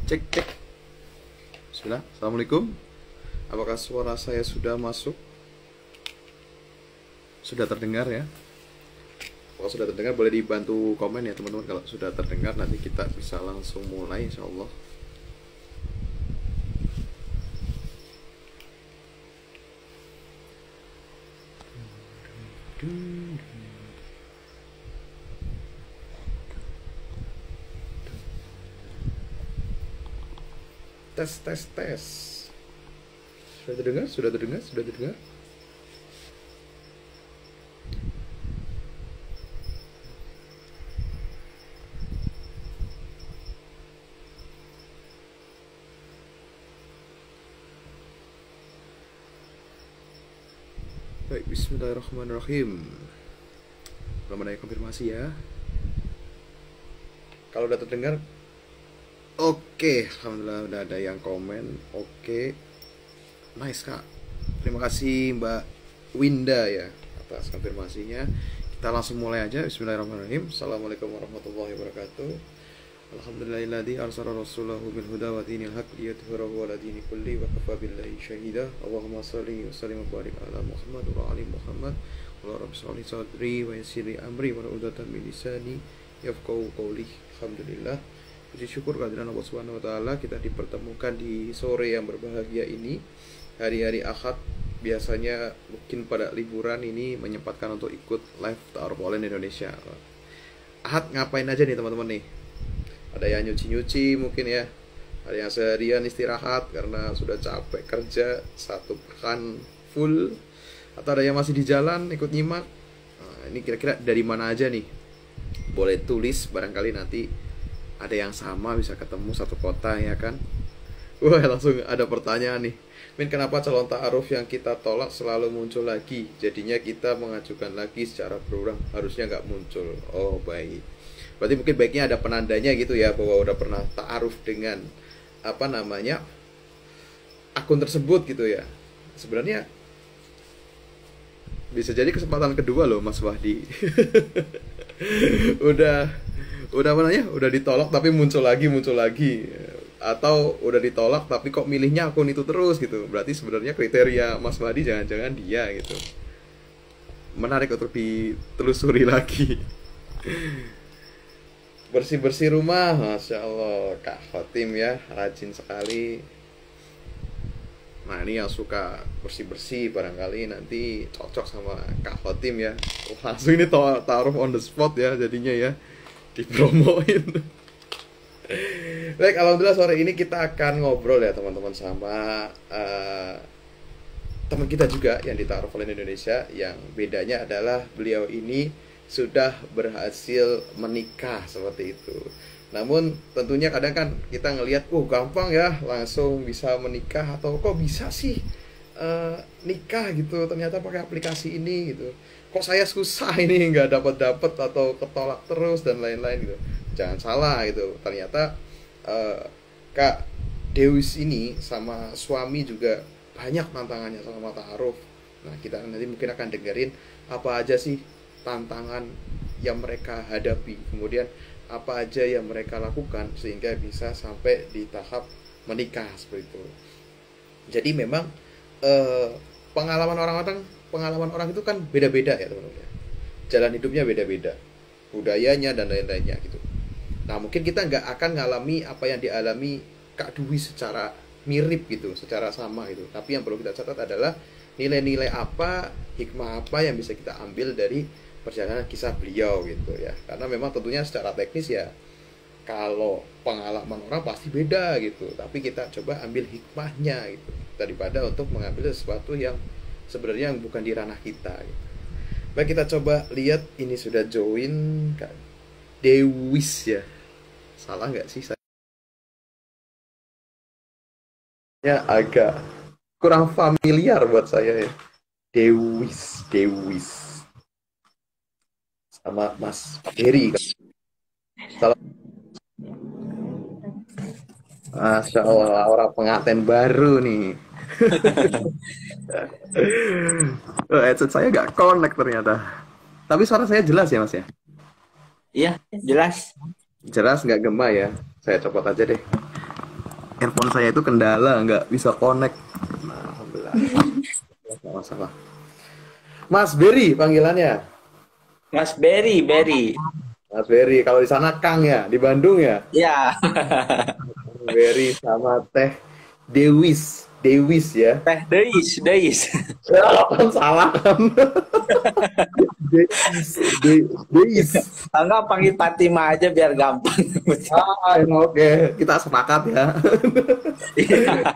Cek cek. Bismillah. Assalamualaikum. Apakah suara saya sudah masuk? Sudah terdengar ya? Kalau sudah terdengar boleh dibantu komen ya teman-teman. Kalau sudah terdengar nanti kita bisa langsung mulai insya Allah. Tes tes tes. Sudah terdengar? Sudah terdengar? Sudah terdengar? Baik, bismillahirrahmanirrahim. Belum ada yang konfirmasi ya. Kalau udah terdengar, oke. Alhamdulillah udah ada yang komen. Oke. Nice kak. Terima kasih Mbak Winda ya atas konfirmasinya. Kita langsung mulai aja. Bismillahirrahmanirrahim. Assalamualaikum warahmatullahi wabarakatuh. Alhamdulillahilladzi arsala rasulahu bil huda wa dinil haqq liyudhhirahu 'ala dini kulli wa kafa billahi syahida. Allahumma shalli wa sallim wa barik ala Muhammad wa ali Muhammad. Wa rabbi shrah li sadri wa yassir li amri wa hlul min lisani yafqahu qawli. Alhamdulillah. Puji syukur kehadiran Allah Subhanahu wa taala, kita dipertemukan di sore yang berbahagia ini. Hari-hari Ahad biasanya mungkin pada liburan ini menyempatkan untuk ikut live Ta'aruf Online Indonesia. Ahad ngapain aja nih teman-teman nih? Ada yang nyuci-nyuci mungkin ya, ada yang seharian istirahat karena sudah capek kerja satu pekan full, atau ada yang masih di jalan ikut nyimak. Nah, ini kira-kira dari mana aja nih? Boleh tulis, barangkali nanti ada yang sama bisa ketemu satu kota ya kan. Wah, langsung ada pertanyaan nih, Min, kenapa calon ta'aruf yang kita tolak selalu muncul lagi? Jadinya kita mengajukan lagi secara berulang, harusnya nggak muncul. Oh baik, berarti mungkin baiknya ada penandanya gitu ya, bahwa udah pernah ta'aruf dengan apa namanya akun tersebut gitu ya. Sebenarnya bisa jadi kesempatan kedua loh Mas Wahdi. udah apa namanya, udah ditolak tapi muncul lagi, atau udah ditolak tapi kok milihnya akun itu terus gitu. Berarti sebenarnya kriteria Mas Wahdi jangan-jangan dia gitu. Menarik untuk ditelusuri lagi. Bersih-bersih rumah, Masya Allah, Kak Khotim ya, rajin sekali. Nah ini yang suka bersih-bersih barangkali nanti cocok sama Kak Khotim ya. Langsung ini taruh on the spot ya jadinya ya, dipromoin. Baik, alhamdulillah sore ini kita akan ngobrol ya teman-teman sama teman kita juga yang di Ta'aruf Online Indonesia. Yang bedanya adalah beliau ini sudah berhasil menikah seperti itu. Namun tentunya kadang kan kita ngelihat, gampang ya langsung bisa menikah, atau kok bisa sih nikah gitu ternyata pakai aplikasi ini gitu. Kok saya susah ini nggak dapat atau ketolak terus dan lain-lain gitu. Jangan salah gitu. Ternyata Kak Dewis ini sama suami juga banyak tantangannya sama ta'aruf. Nah kita nanti mungkin akan dengerin apa aja sih tantangan yang mereka hadapi, kemudian apa aja yang mereka lakukan sehingga bisa sampai di tahap menikah seperti itu. Jadi memang pengalaman orang itu kan beda-beda ya teman-teman. Jalan hidupnya beda-beda, budayanya dan lain-lainnya gitu. Nah mungkin kita nggak akan ngalami apa yang dialami Kak Dwi secara mirip gitu, secara sama gitu. Tapi yang perlu kita catat adalah nilai-nilai apa, hikmah apa yang bisa kita ambil dari perjalanan kisah beliau gitu ya. Karena memang tentunya secara teknis ya, kalau pengalaman orang pasti beda gitu, tapi kita coba ambil hikmahnya gitu, daripada untuk mengambil sesuatu yang sebenarnya yang bukan di ranah kita gitu. Baik, kita coba lihat ini sudah join Kak Dewis ya. Salah nggak sih saya? Agak kurang familiar buat saya ya. Dewis sama Mas Heri. Salam. Masya Allah, orang pengantin baru nih. Headset saya nggak connect ternyata. Tapi suara saya jelas ya Mas ya? Iya, jelas. Jelas nggak gema ya? Saya copot aja deh. handphone saya itu kendala, nggak bisa connect. Nah, alhamdulillah. Nggak masalah. Mas Berry panggilannya. Mas Berry, Berry. Mas Berry. Kalau di sana Kang ya, di Bandung ya. Ya, Kang Berry sama Teh Dewis. Dewis ya. Teh Deis, Deis. Ya, kan salah kan. Deis. Deis. Enggak panggil Fatima aja biar gampang. Oke. Kita sepakat ya. Iya,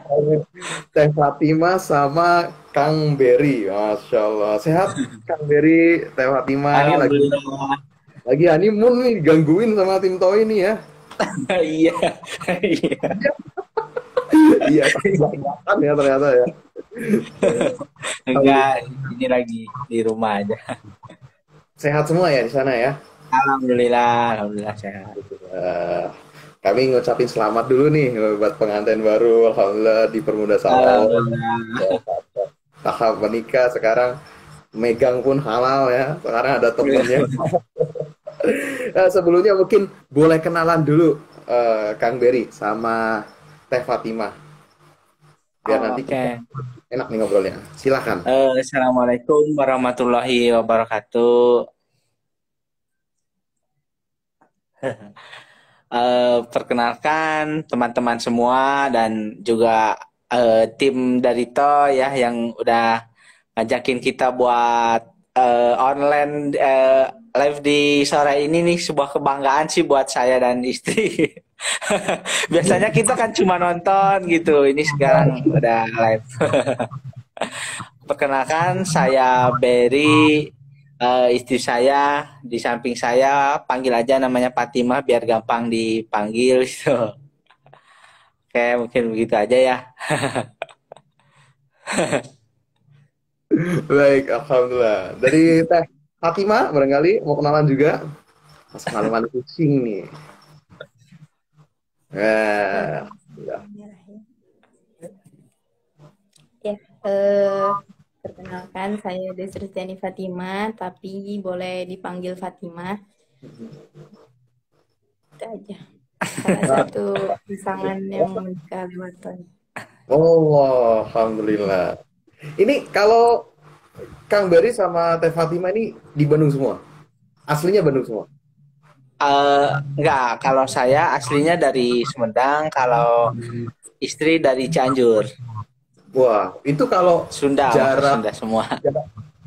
Teh Fatima sama Kang Berry. Masya Allah. Sehat Kang Berry, Teh Fatima ini alhamdulillah. lagi honeymoon nih, gangguin sama tim Toy ini ya. Iya, iya. Iya, kan ya ternyata ya. Enggak, ini lagi di rumah aja. Sehat semua ya di sana ya. Alhamdulillah, alhamdulillah sehat. Eh, kami ngucapin selamat dulu nih buat pengantin baru. Alhamdulillah dipermudah sama Allah. Alhamdulillah. Tahap menikah sekarang megang pun halal ya. Sekarang ada temennya. Sebelumnya mungkin boleh kenalan dulu Kang Berry sama Teh Fatima. Biar Oh, nanti oke. kita enak nih ngobrolnya. Silakan. Assalamualaikum warahmatullahi wabarakatuh. Perkenalkan teman-teman semua dan juga tim dari To ya yang udah ngajakin kita buat online live di sore ini nih sebuah kebanggaan sih buat saya dan istri. Biasanya kita kan cuma nonton gitu. Ini sekarang udah live. Perkenalkan saya Berry, istri saya di samping saya panggil aja namanya Fatimah biar gampang dipanggil gitu. Oke, mungkin begitu aja ya. Baik, alhamdulillah. Dari Teh Fatima barangkali mau kenalan juga. Mas malu-malu kucing nih. Alhamdulillah. Ya, perkenalkan saya Desristiani Fatima, tapi boleh dipanggil Fatima. Itu aja. Salah satu pasangan yang menikah lewat tahun. Oh, alhamdulillah. Ini kalau Kang Bari sama Teh Fatima ini di Bandung semua. Aslinya Bandung semua. Enggak, kalau saya aslinya dari Sumedang, kalau istri dari Cianjur, Wah, itu kalau Sunda, masuk jarak Sunda semua.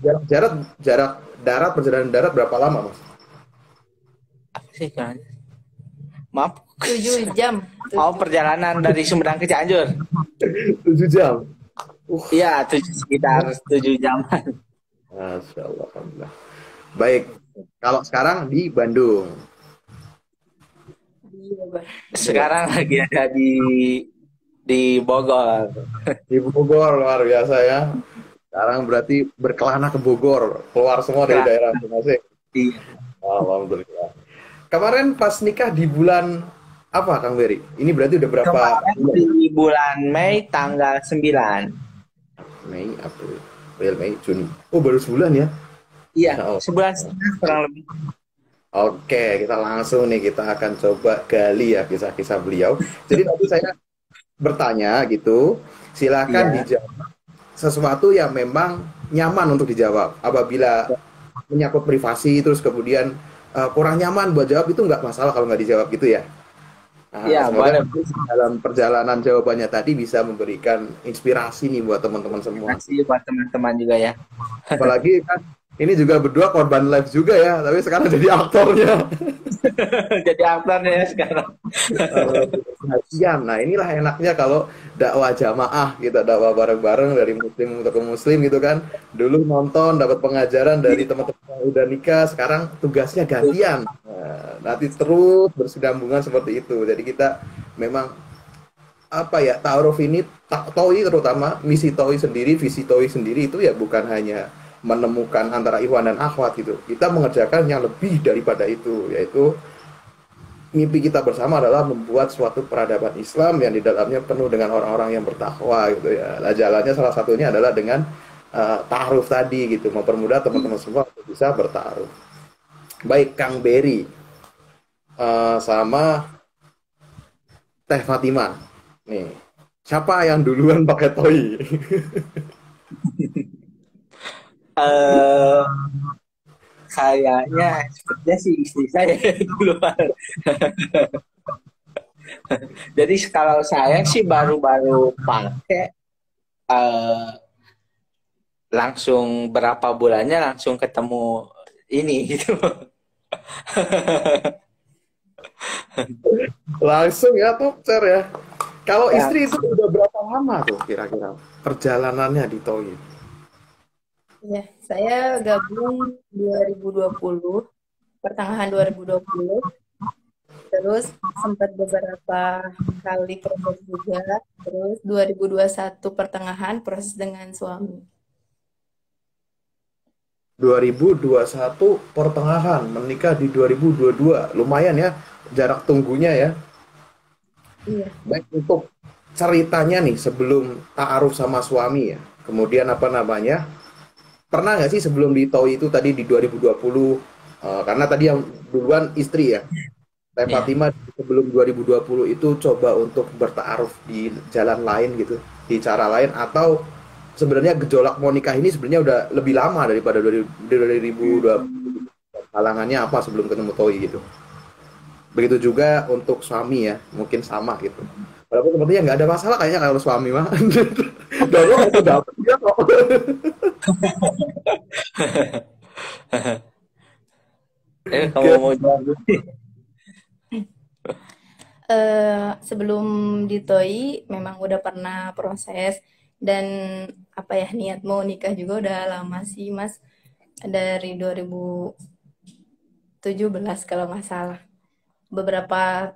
jarak jarak jarak darat perjalanan darat berapa lama, Mas? Apa sih kan? Maaf. 7 jam. Oh, perjalanan dari Sumedang ke Cianjur. 7 jam. Iya, sekitar 7 jam. Masya Allah, alhamdulillah. Baik, kalau sekarang di Bandung. Iya, Bang. Sekarang lagi ada di Bogor. Di Bogor luar biasa ya. Sekarang berarti berkelana ke Bogor, keluar semua dari daerah masing-masing. Iya. Alhamdulillah. Kemarin pas nikah di bulan apa, Kang Beri? Ini berarti udah berapa Kemarin bulan? di bulan Mei tanggal 9. Mei, April, Mei, Juni. Oh, baru sebulan ya? Iya, Oh. sebulan setengah kurang lebih. Oke, kita langsung nih kita akan coba gali ya kisah-kisah beliau. Jadi tadi saya bertanya gitu, silakan Iya. dijawab sesuatu yang memang nyaman untuk dijawab. Apabila menyangkut privasi terus kemudian kurang nyaman buat jawab itu nggak masalah kalau nggak dijawab gitu ya. Nah, Iya, semoga boleh. dalam perjalanan jawabannya tadi bisa memberikan inspirasi nih buat teman-teman semua. Terima kasih buat teman-teman juga ya. Apalagi kan ini juga berdua korban live juga ya, tapi sekarang jadi aktornya. Jadi aktornya sekarang. Perhatian. Nah, inilah enaknya kalau dakwah jamaah kita dakwah bareng-bareng dari muslim untuk ke muslim gitu kan. Dulu nonton dapat pengajaran dari teman-teman yang udah nikah, sekarang tugasnya gantian. Nah, nanti terus bersinambungan seperti itu. Jadi kita memang apa ya, ta'aruf ini TOI terutama misi TOI sendiri, visi TOI sendiri itu ya bukan hanya menemukan antara ikhwan dan akhwat gitu. Kita mengerjakan yang lebih daripada itu, yaitu mimpi kita bersama adalah membuat suatu peradaban Islam yang di dalamnya penuh dengan orang-orang yang bertakwa gitu ya. Nah, jalannya salah satunya adalah dengan ta'aruf tadi gitu, mempermudah teman-teman semua untuk bisa berta'aruf. Baik Kang Beri sama Teh Fatima. Nih, siapa yang duluan pakai toy? Eh kayaknya sepertinya sih istri saya duluan. Jadi kalau saya sih baru-baru pakai eh langsung berapa bulannya langsung ketemu ini gitu. Langsung ya, tokcer ya. Kalau Ya, istri itu udah berapa lama tuh kira-kira perjalanannya di toy? Ya, saya gabung 2020, pertengahan 2020. Terus sempat beberapa kali proses juga. Terus 2021 pertengahan proses dengan suami. 2021 pertengahan, menikah di 2022. Lumayan ya jarak tunggunya ya. Iya. Baik, untuk ceritanya nih sebelum ta'aruf sama suami ya. Kemudian apa namanya? Pernah nggak sih sebelum di toy itu tadi di 2020, karena tadi yang duluan istri ya. Teh iya. Fatimah sebelum 2020 itu coba untuk bertaaruf di jalan lain gitu, di cara lain, atau sebenarnya gejolak mau nikah ini sebenarnya udah lebih lama daripada 2020. Halangannya apa sebelum ketemu Toi gitu. Begitu juga untuk suami ya, mungkin sama gitu. Walaupun sepertinya nggak ada masalah kayaknya kalau suami mah. Dan lo masih dapet dia kok. Kamu mau jawab dulu? Sebelum di TOI memang udah pernah proses dan apa ya niat mau nikah juga udah lama sih Mas, dari 2017 kalau nggak salah. Beberapa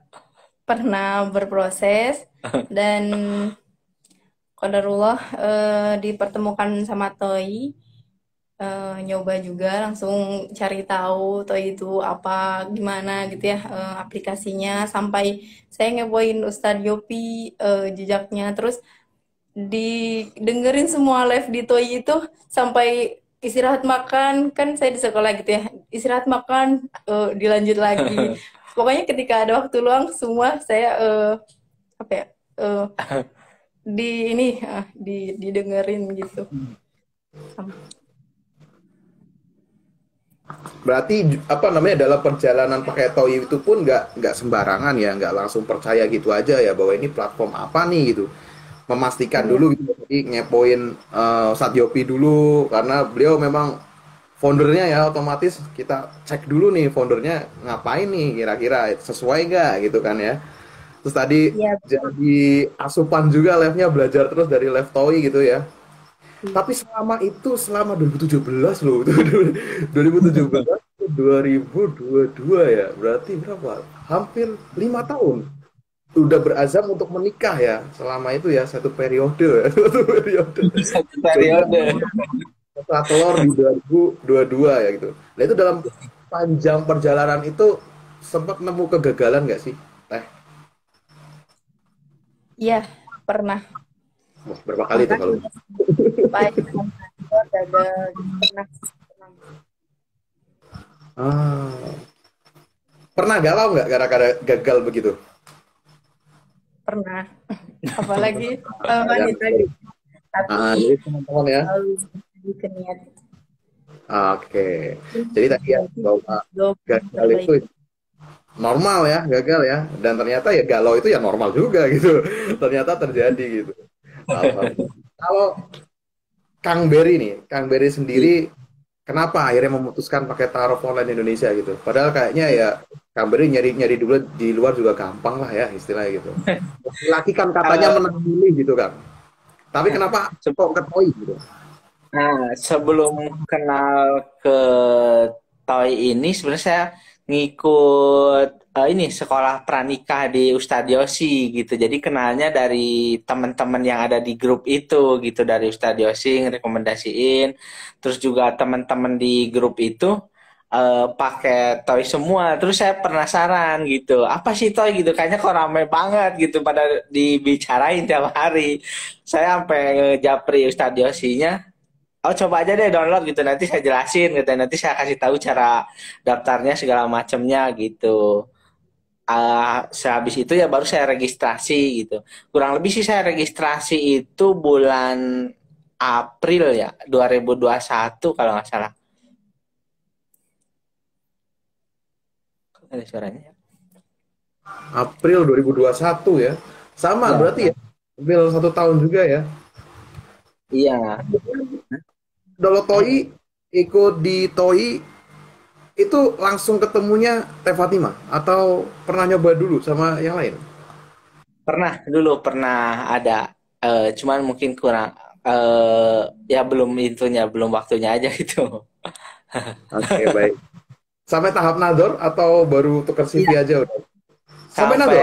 pernah berproses dan qadarullah dipertemukan sama TOI, nyoba juga langsung cari tahu toh itu apa gimana gitu ya, aplikasinya sampai saya ngepoin Ustadz Yopi, jejaknya, terus didengerin semua live di Toy itu sampai istirahat makan, kan saya di sekolah gitu ya, istirahat makan, dilanjut lagi, pokoknya ketika ada waktu luang semua saya apa ya, eh, di ini didengerin gitu. Berarti apa namanya dalam perjalanan pakai Toy itu pun nggak sembarangan ya, nggak langsung percaya gitu aja ya bahwa ini platform apa nih gitu. Memastikan Iya. dulu gitu, jadi ngepoin Satyopi dulu karena beliau memang foundernya ya, otomatis kita cek dulu nih foundernya ngapain nih, kira-kira sesuai nggak gitu kan ya. Terus tadi Iya, jadi asupan juga live-nya, belajar terus dari live Toy gitu ya. betul. Tapi selama itu, selama 2017 loh, 2017 ke 2022 ya, berarti berapa? Hampir 5 tahun. Udah berazam untuk menikah ya, selama itu ya, satu periode ya, satu periode. Satu Sehingga periode. setelah telur di 2022 ya gitu. Nah itu dalam panjang perjalanan itu sempat nemu kegagalan nggak sih? Teh, Iya, pernah. wah, berapa kali tuh Bahkan kalau? supaya kantor gagal gitu, pernah. Ah, pernah galau nggak gara-gara gagal begitu? Pernah. Apalagi Ya, wanita gitu. Tapi jadi teman-teman ya. selalu lebih ke niat. Oke. Jadi tadi ya bahwa gagal itu Perbaiki. normal ya, gagal ya. Dan ternyata ya galau itu ya normal juga gitu. Ternyata terjadi gitu. Alhamdulillah. Kalau Kang Berry nih, Kang Berry sendiri kenapa akhirnya memutuskan pakai taruh online Indonesia gitu? Padahal kayaknya ya Kang Berry nyari-nyari dulu di luar juga gampang lah ya istilahnya gitu. Laki kan katanya Eh, menang milih gitu kan. Tapi kenapa kok ke Toy gitu? Nah, sebelum kenal ke Toy ini, sebenarnya saya ngikut ini sekolah pranikah di Ustadz Yosi gitu. Jadi kenalnya dari teman-teman yang ada di grup itu gitu, dari Ustadz Yosi ngerekomendasiin. Terus juga teman-teman di grup itu pakai Toy semua. Terus saya penasaran gitu, apa sih Toy gitu? Kayaknya kok rame banget gitu pada dibicarain tiap hari. Saya sampai ngejapri Ustadz Yosinya. Oh coba aja deh download gitu, nanti saya jelasin gitu, nanti saya kasih tahu cara daftarnya segala macamnya gitu. sehabis itu ya baru saya registrasi gitu. Kurang lebih sih saya registrasi itu bulan April ya 2021 kalau nggak salah. Ada suaranya ya? April 2021 ya. Sama Ya, berarti ya. April 1 tahun juga ya. iya. Kalau Toi ikut di Toi itu langsung ketemunya Teh Fatima atau pernah nyoba dulu sama yang lain? Pernah dulu pernah ada, cuman mungkin kurang, ya belum intunya, belum waktunya aja gitu. Oke, baik. Sampai tahap nador atau baru tukar CV Iya, aja udah? Sampai nador?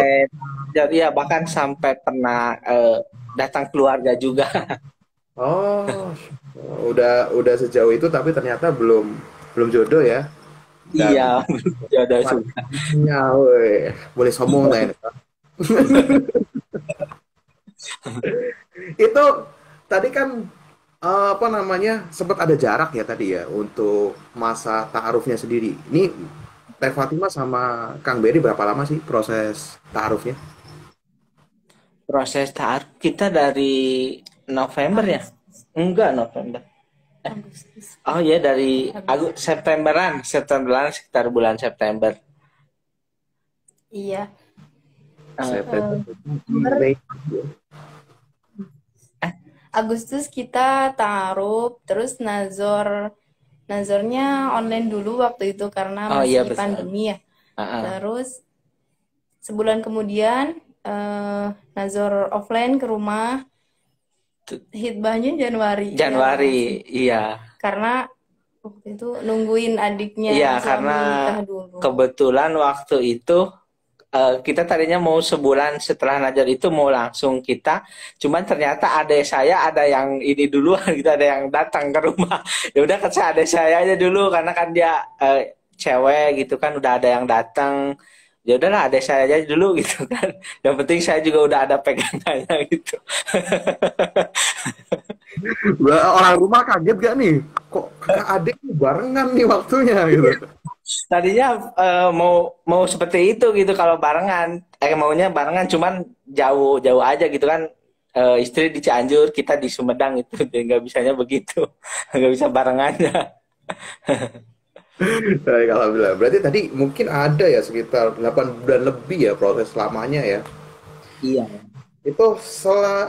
sampai ya bahkan sampai pernah datang keluarga juga. Oh, udah sejauh itu tapi ternyata belum belum jodoh ya. Dan Iya, jodoh juga. pastinya, weh, boleh sombong lah ini. Itu tadi kan apa namanya sempat ada jarak ya tadi ya untuk masa ta'arufnya sendiri. Ini Teh Fatima sama Kang Beri berapa lama sih proses ta'arufnya? Proses taaruf kita dari November ya? Agustus. Enggak November. Agustus. Oh ya dari Agustus. Septemberan sekitar bulan September. Iya. September, Eh, September, Mei. Eh, Agustus kita taruh, terus nazornya online dulu waktu itu karena oh iya masih betul. pandemi ya. Heeh. Terus sebulan kemudian nazor offline ke rumah, hitbahnya Januari ya Januari, langsung iya. karena waktu itu nungguin Iya, adiknya karena suami nikah dulu. kebetulan waktu itu kita tadinya mau sebulan setelah Najar itu mau langsung kita, cuman ternyata adik saya ada yang ini duluan gitu, ada yang datang ke rumah. Ya udah kan saya adik saya aja dulu karena kan dia cewek gitu kan udah ada yang datang. Ya udahlah adik saya aja dulu gitu kan. Yang penting saya juga udah ada pegangannya gitu. Orang rumah kaget gak nih? Kok kakak adik nih barengan nih waktunya gitu. Tadinya mau mau seperti itu gitu kalau barengan, maunya barengan cuman jauh-jauh aja gitu kan. Istri di Cianjur, kita di Sumedang itu, jadi nggak bisanya begitu, nggak bisa barengannya. Baik, alhamdulillah. Berarti tadi mungkin ada ya sekitar 8 bulan lebih ya proses lamanya ya. Iya. Itu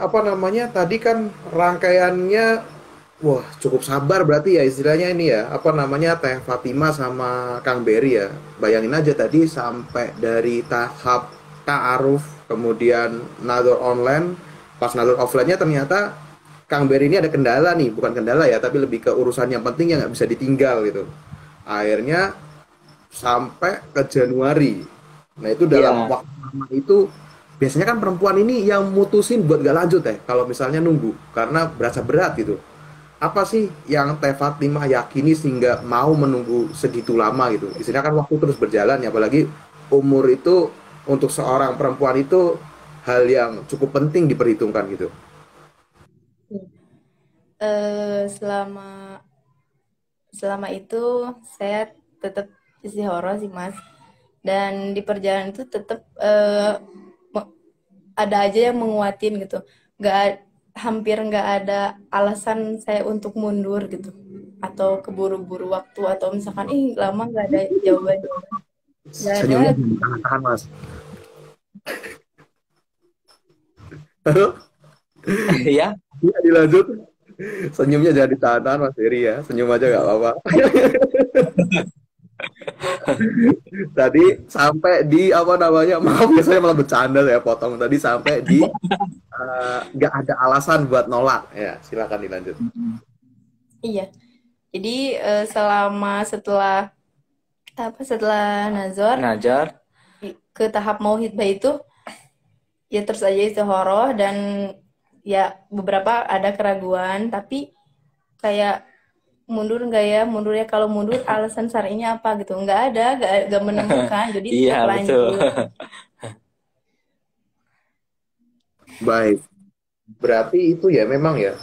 apa namanya tadi kan rangkaiannya wah cukup sabar berarti ya istilahnya ini ya apa namanya Teh Fatima sama Kang Beri ya. Bayangin aja tadi sampai dari tahap ta'aruf kemudian nador online pas nador offline-nya ternyata Kang Beri ini ada kendala nih, bukan kendala ya, tapi lebih ke urusan yang penting yang nggak bisa ditinggal gitu. Akhirnya sampai ke Januari. Nah itu dalam Iya. waktu lama itu biasanya kan perempuan ini yang mutusin buat gak lanjut kalau misalnya nunggu karena berasa berat gitu. Apa sih yang Teh Fatimah yakini sehingga mau menunggu segitu lama gitu? Istilahnya kan waktu terus berjalan ya, apalagi umur itu untuk seorang perempuan itu hal yang cukup penting diperhitungkan gitu. Selama selama itu saya tetap istihoroh sih Mas, dan di perjalanan itu tetap ada aja yang menguatin gitu, hampir nggak ada alasan saya untuk mundur gitu atau keburu-buru waktu atau misalkan lama nggak ada jawaban, nggak ada. Senyumnya tahan mas. Halo? Iya. Iya dilanjut. Senyumnya jadi tahan mas Heri ya. Senyum aja gak apa-apa. Tadi sampai di apa namanya, maaf ya saya malah bercanda saya potong tadi sampai di nggak ada alasan buat nolak ya, silakan dilanjut. Iya, jadi setelah nazar Najar. ke tahap mau hitbah itu ya terus aja istihoroh, dan ya beberapa ada keraguan tapi kayak mundur nggak ya, mundur ya, kalau mundur alasan syar'inya apa gitu, nggak menemukan, jadi Iya tetap betul. lanjut. Baik, berarti itu ya memang ya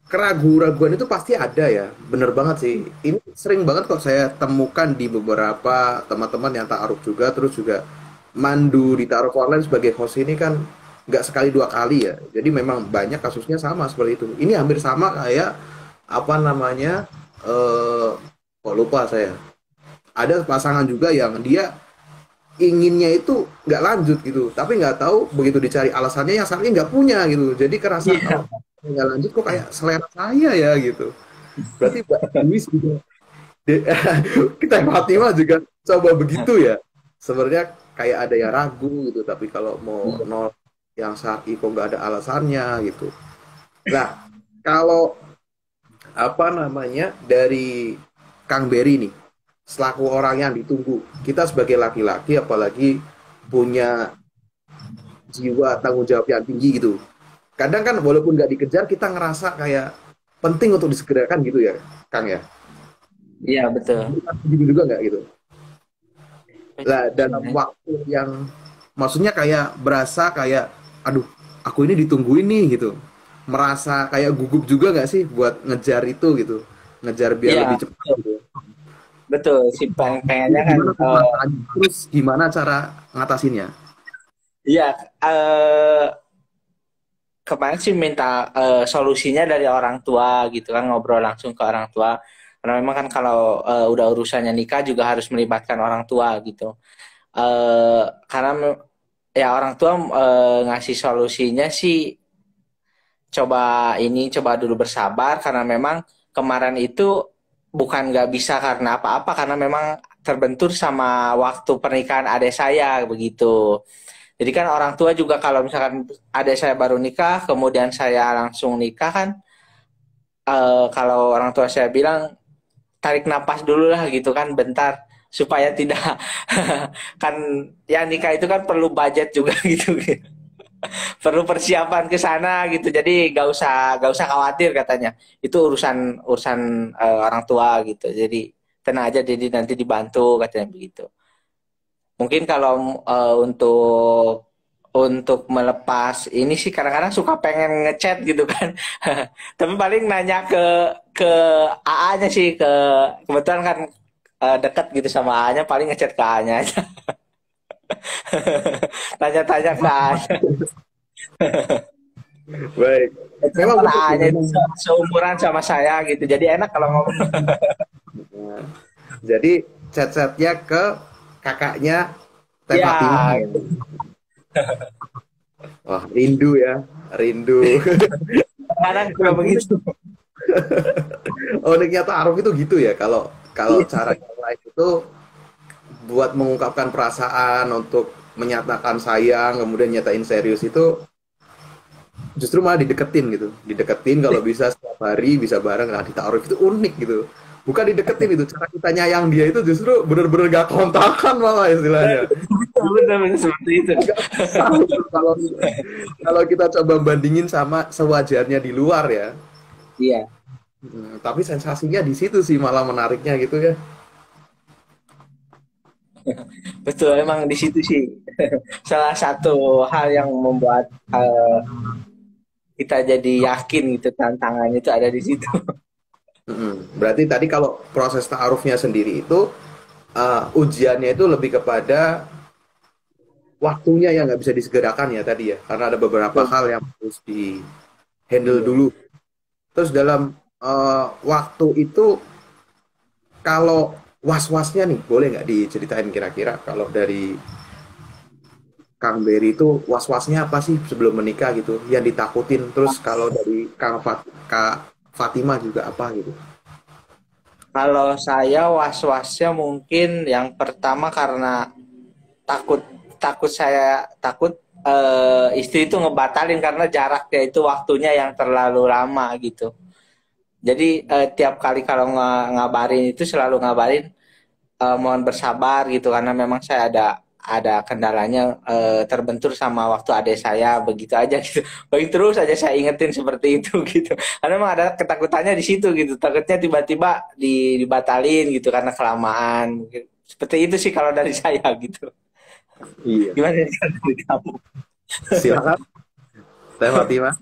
keraguan-raguan itu pasti ada ya, bener banget sih. Ini sering banget kok saya temukan di beberapa teman-teman yang ta'aruf juga, terus juga mandu ditaruh online sebagai host ini kan nggak sekali dua kali ya. Jadi memang banyak kasusnya sama seperti itu. Ini hampir sama kayak apa namanya, kok lupa saya. Ada pasangan juga yang dia inginnya itu nggak lanjut gitu, tapi nggak tahu begitu dicari alasannya yang salahnya nggak punya gitu. Jadi kerasa oh Iya, nggak lanjut kok kayak selera saya ya gitu. Berarti Mbak Dewi juga kita yang Fatimah juga coba begitu ya. Sebenarnya kayak ada yang ragu gitu, tapi kalau mau nol yang syar'i kok nggak ada alasannya gitu. Nah, kalau apa namanya dari Kang Beri nih, selaku orang yang ditunggu, kita sebagai laki-laki apalagi punya jiwa tanggung jawab yang tinggi gitu. Kadang kan walaupun nggak dikejar, kita ngerasa kayak penting untuk disegerakan gitu ya, Kang ya. iya betul. Gitu juga nggak gitu. Lah dalam waktu yang maksudnya kayak berasa kayak aduh aku ini ditungguin nih gitu, merasa kayak gugup juga nggak sih buat ngejar itu gitu, ngejar biar Iya, lebih cepat betul. gitu. Betul. Si Itu pengennya kan, gimana tuh perasaannya, terus gimana cara ngatasinnya? iya, kemarin sih minta solusinya dari orang tua gitu kan, ngobrol langsung ke orang tua. Karena memang kan kalau udah urusannya nikah juga harus melibatkan orang tua gitu. Eh karena ya orang tua ngasih solusinya sih, coba dulu bersabar karena memang kemarin itu bukan nggak bisa karena apa-apa, karena memang terbentur sama waktu pernikahan adik saya begitu. Jadi kan orang tua juga kalau misalkan adik saya baru nikah, kemudian saya langsung nikah kan, kalau orang tua saya bilang tarik napas dulu lah gitu kan, bentar supaya tidak kan ya nikah itu kan perlu budget juga gitu, perlu persiapan ke sana gitu. Jadi gak usah khawatir katanya. Itu urusan urusan orang tua gitu. Jadi tenang aja, jadi nanti dibantu katanya begitu. Mungkin kalau untuk melepas ini sih kadang-kadang suka pengen ngechat gitu kan. Tapi paling nanya ke AA-nya sih, kebetulan kan dekat gitu sama AA-nya, paling ngechat ke AA-nya aja. Tanya-tanya ke AA-nya. Baik, memang Teman betul sih, A-nya itu memang. seumuran sama saya gitu. Jadi enak kalau ngomong. Nah, jadi chat-chatnya ke kakaknya Teh Fatimah Ya, ya. Wah, rindu ya, rindu. kadang juga Kang, unik. begitu. Uniknya ta'aruf itu gitu ya. Kalau kalau cara yang lain itu buat mengungkapkan perasaan untuk menyatakan sayang, kemudian nyatain serius itu justru malah dideketin gitu. Dideketin kalau bisa setiap hari bisa bareng. Nah, di ta'aruf itu unik gitu. Bukan dideketin itu, cara kita nyayang dia itu justru bener-bener gak kontakan malah istilahnya. Benar-benar seperti itu. Agak susah gitu kalau kalau kita coba bandingin sama sewajarnya di luar ya. Iya, Tapi sensasinya di situ sih malah menariknya gitu ya. betul. Emang di situ sih salah satu hal yang membuat kita jadi yakin gitu, tantangannya itu ada di situ. Berarti tadi kalau proses ta'arufnya sendiri itu ujiannya itu lebih kepada waktunya yang nggak bisa disegerakan ya tadi ya, karena ada beberapa hal yang harus di handle Iya. dulu. Terus dalam waktu itu kalau was-wasnya nih, boleh nggak diceritain kira-kira kalau dari Kang Berry itu was-wasnya apa sih sebelum menikah gitu, yang ditakutin. Terus kalau dari Kak Fatimah juga apa gitu. Kalau saya was-wasnya mungkin yang pertama karena takut takut saya takut istri itu ngebatalin karena jaraknya itu waktunya yang terlalu lama gitu. Jadi tiap kali kalau ngabarin itu selalu ngabarin mohon bersabar gitu, karena memang saya ada kendalanya, terbentur sama waktu adik saya begitu aja gitu. Baik, terus aja saya ingetin seperti itu gitu. Karena memang ada ketakutannya di situ gitu. Takutnya tiba-tiba dibatalin gitu karena kelamaan. Seperti itu sih kalau dari saya gitu. Iya. Gimana nih kalau dari kamu? Silakan, Teh Fatimah.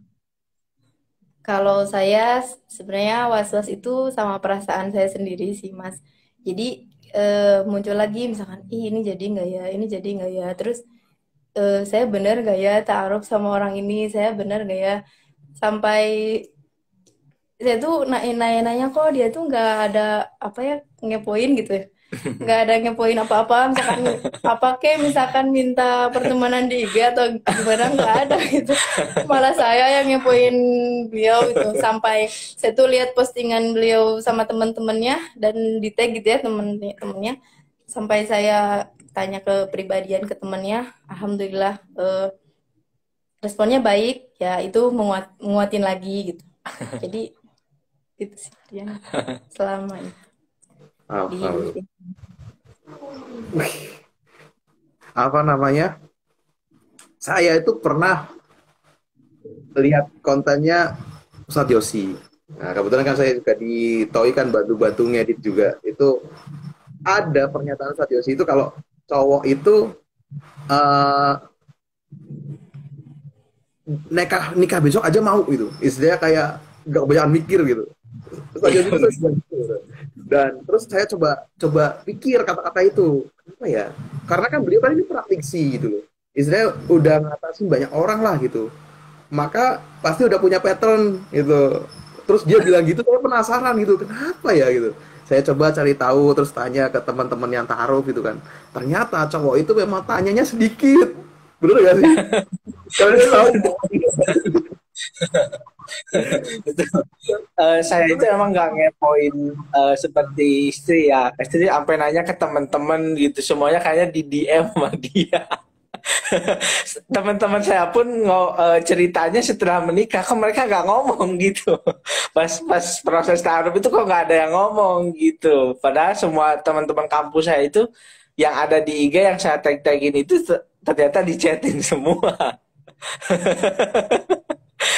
Kalau saya sebenarnya was-was itu sama perasaan saya sendiri sih, Mas. Jadi muncul lagi misalkan, ih ini jadi nggak ya, ini jadi nggak ya, terus saya bener nggak ya ta'aruf sama orang ini, saya bener nggak ya, sampai saya tuh nanya-nanya kok dia tuh nggak ada apa ya ngepoin gitu ya, nggak ada ngepoin apa-apa, misalkan apa kek misalkan minta pertemanan di IG atau gimana, nggak ada gitu, malah saya yang ngepoin beliau gitu, sampai saya tuh lihat postingan beliau sama teman-temannya dan di tag gitu ya temen-temennya, sampai saya tanya ke pribadian ke temannya, alhamdulillah responnya baik ya, itu menguatin lagi gitu, jadi itu sih yang selama itu di Alhamdulillah. Apa namanya? Saya itu pernah lihat kontennya Ustadz Yosi. Nah, kebetulan kan saya juga di TOI kan bantu-bantu ngedit juga. Itu ada pernyataan Ustadz Yosi itu kalau cowok itu eh, nikah besok aja mau gitu. Istilahnya kayak gak kebanyakan mikir gitu. Ustadz Yosi itu sering bilang gitu. Dan terus saya coba pikir kata-kata itu. Kenapa ya? Karena kan beliau kan ini praktisi gitu loh. Istilahnya udah ngatasin banyak orang lah gitu. Maka pasti udah punya pattern gitu. Terus dia bilang gitu, saya penasaran gitu, kenapa ya gitu. Saya coba cari tahu, terus tanya ke teman-teman yang taruh gitu kan. Ternyata cowok itu memang tanyanya sedikit. Bener gak sih? Kalian tahu? Saya itu emang nggak ngepoin seperti istri ya. Istri sampai nanya ke teman-teman gitu, semuanya kayaknya di DM sama dia. Teman-teman saya pun ceritanya setelah menikah, kok mereka nggak ngomong gitu. Pas proses taruh itu kok nggak ada yang ngomong gitu. Padahal semua teman-teman kampus saya itu yang ada di IG yang saya tag-tagin itu ternyata di chatting semua.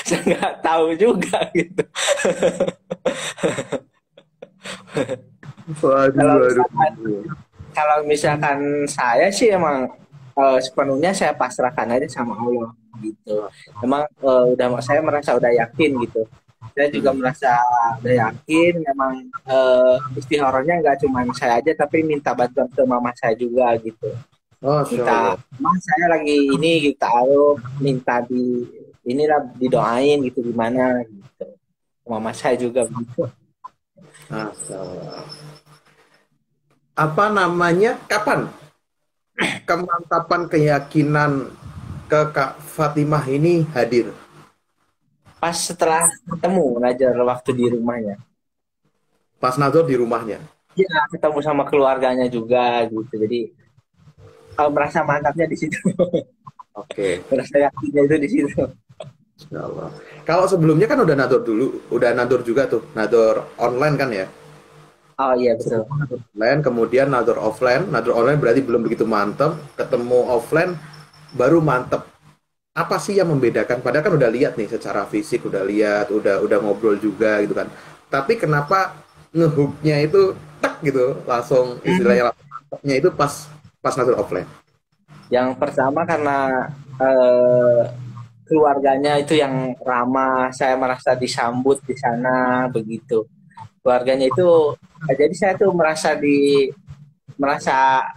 Saya nggak tahu juga gitu. Waduh, Kalau waduh. misalkan Kalau misalkan saya sih emang sepenuhnya saya pasrahkan aja sama Allah gitu. Emang saya merasa udah yakin gitu. Saya juga merasa udah yakin. Memang istikharahnya nggak cuma saya aja, tapi minta bantuan ke mama saya juga gitu. Masya Minta, Allah. mah saya lagi ini kita minta inilah didoain gitu gimana gitu. Mama saya juga begitu. Masya Allah. Apa namanya? Kapan kemantapan keyakinan ke Kak Fatimah ini hadir? Pas setelah ketemu ngajar waktu di rumahnya. Pas Nazar di rumahnya. Iya, ketemu sama keluarganya juga gitu. Jadi merasa mantapnya di situ. Oke. Merasa yakinnya itu di situ. Insya Allah. Kalau sebelumnya kan udah nador dulu, udah nador juga tuh, nador online kan ya. Oh iya betul. Sebelumnya nador online, kemudian nador offline. Nador online berarti belum begitu mantep. Ketemu offline baru mantep. Apa sih yang membedakan? Padahal kan udah lihat nih secara fisik, udah lihat, udah ngobrol juga gitu kan. Tapi kenapa ngehooknya itu tak gitu, langsung istilahnya langsung mantepnya itu pas pas nador offline. Yang pertama karena eh, keluarganya itu yang ramah, saya merasa disambut di sana begitu. Keluarganya itu jadi saya tuh merasa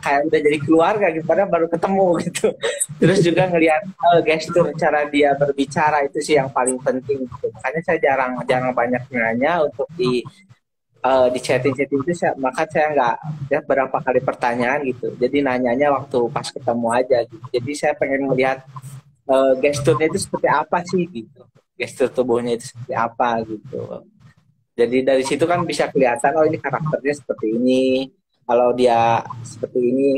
kayak udah jadi keluarga gitu, padahal baru ketemu gitu. Terus juga ngelihat gestur cara dia berbicara itu sih yang paling penting gitu. Makanya saya jarang jarang banyak nanya untuk di chatting itu maka saya nggak ya berapa kali pertanyaan gitu. Jadi nanyanya waktu pas ketemu aja gitu. Jadi saya pengen melihat gesturnya itu seperti apa sih gitu. Gestur tubuhnya itu seperti apa gitu. Jadi dari situ kan bisa kelihatan oh ini karakternya seperti ini. Kalau dia seperti ini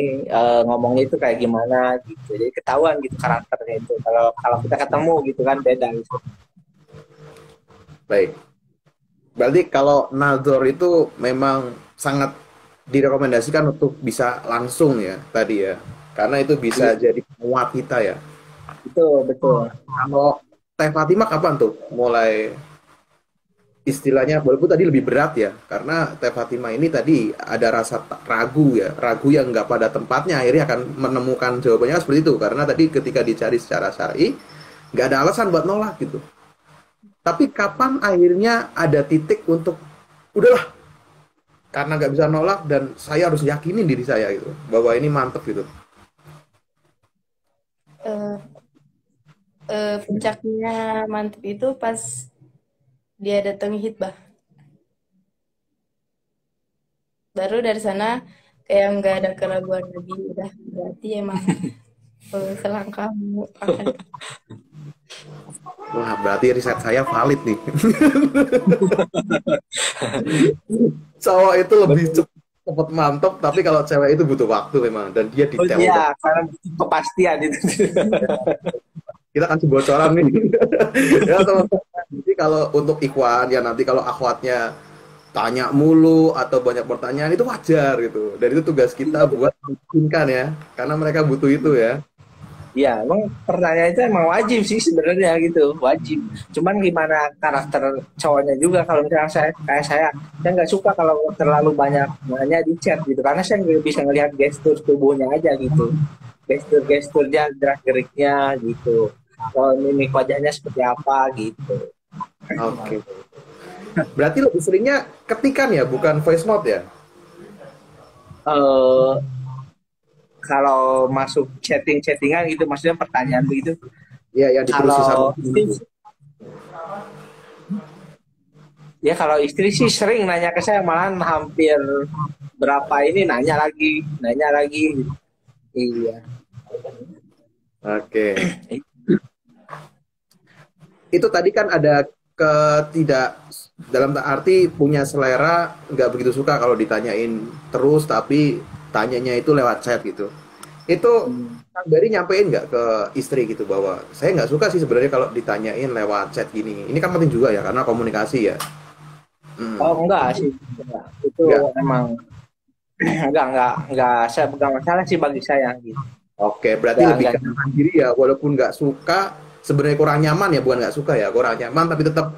ngomongnya itu kayak gimana gitu. Jadi ketahuan gitu karakternya itu. Kalau kita ketemu gitu kan beda gitu. Baik. Berarti kalau Nazor itu memang sangat direkomendasikan untuk bisa langsung ya tadi ya. Karena itu bisa jadi penguat kita ya. Itu betul. Kalau Teh Fatimah kapan tuh mulai istilahnya, walaupun tadi lebih berat ya, karena Teh Fatimah ini tadi ada rasa ragu ya, ragu yang nggak pada tempatnya, akhirnya akan menemukan jawabannya seperti itu, karena tadi ketika dicari secara syar'i nggak ada alasan buat nolak gitu. Tapi kapan akhirnya ada titik untuk udahlah, karena nggak bisa nolak dan saya harus yakinin diri saya gitu bahwa ini mantep gitu. Eh, Puncaknya mantep itu pas dia datang hitbah. Baru dari sana kayak nggak ada keraguan lagi, udah berarti emang selangkahmu akan. Wah, berarti riset saya valid nih. Cowok itu lebih cepet mantap, tapi kalau cewek itu butuh waktu memang dan dia Oh detail iya, banget. karena butuh kepastian itu. Kita kasih bocoran nih. Ya teman-teman. Jadi kalau untuk ikhwan ya nanti kalau akhwatnya tanya mulu atau banyak pertanyaan itu wajar gitu. Dan itu tugas kita buat memungkinkan ya, karena mereka butuh itu ya. Iya, emang pertanyaan itu emang wajib sih sebenarnya gitu, wajib. Cuman gimana karakter cowoknya juga kalau misalnya saya nggak suka kalau terlalu banyak nanya di chat gitu, karena saya nggak bisa ngelihat gestur tubuhnya aja gitu, gestur-gesturnya, gerak-geriknya gitu. Kalau mimik wajahnya seperti apa gitu. Oke. Berarti lebih seringnya ketikan ya, bukan voice note ya? eh Kalau masuk chattingan gitu, maksudnya pertanyaan begitu. Iya, yang diterusin sama Kalau Ya kalau istri sih sering nanya ke saya, malahan hampir berapa ini nanya lagi. Iya. Oke. Itu tadi kan ada ketidak dalam arti punya selera nggak begitu suka kalau ditanyain terus tapi tanyanya itu lewat chat gitu. Itu Kang Bari nyampein nggak ke istri gitu bahwa saya nggak suka sih sebenarnya kalau ditanyain lewat chat gini. Ini kan penting juga ya karena komunikasi ya. Oh enggak sih, enggak. Itu Nggak. emang enggak saya bukan masalah sih bagi saya gitu. Oke, berarti lebih Enggak. ke menahan diri ya, walaupun nggak suka, sebenarnya kurang nyaman ya, bukan nggak suka ya, kurang nyaman, tapi tetap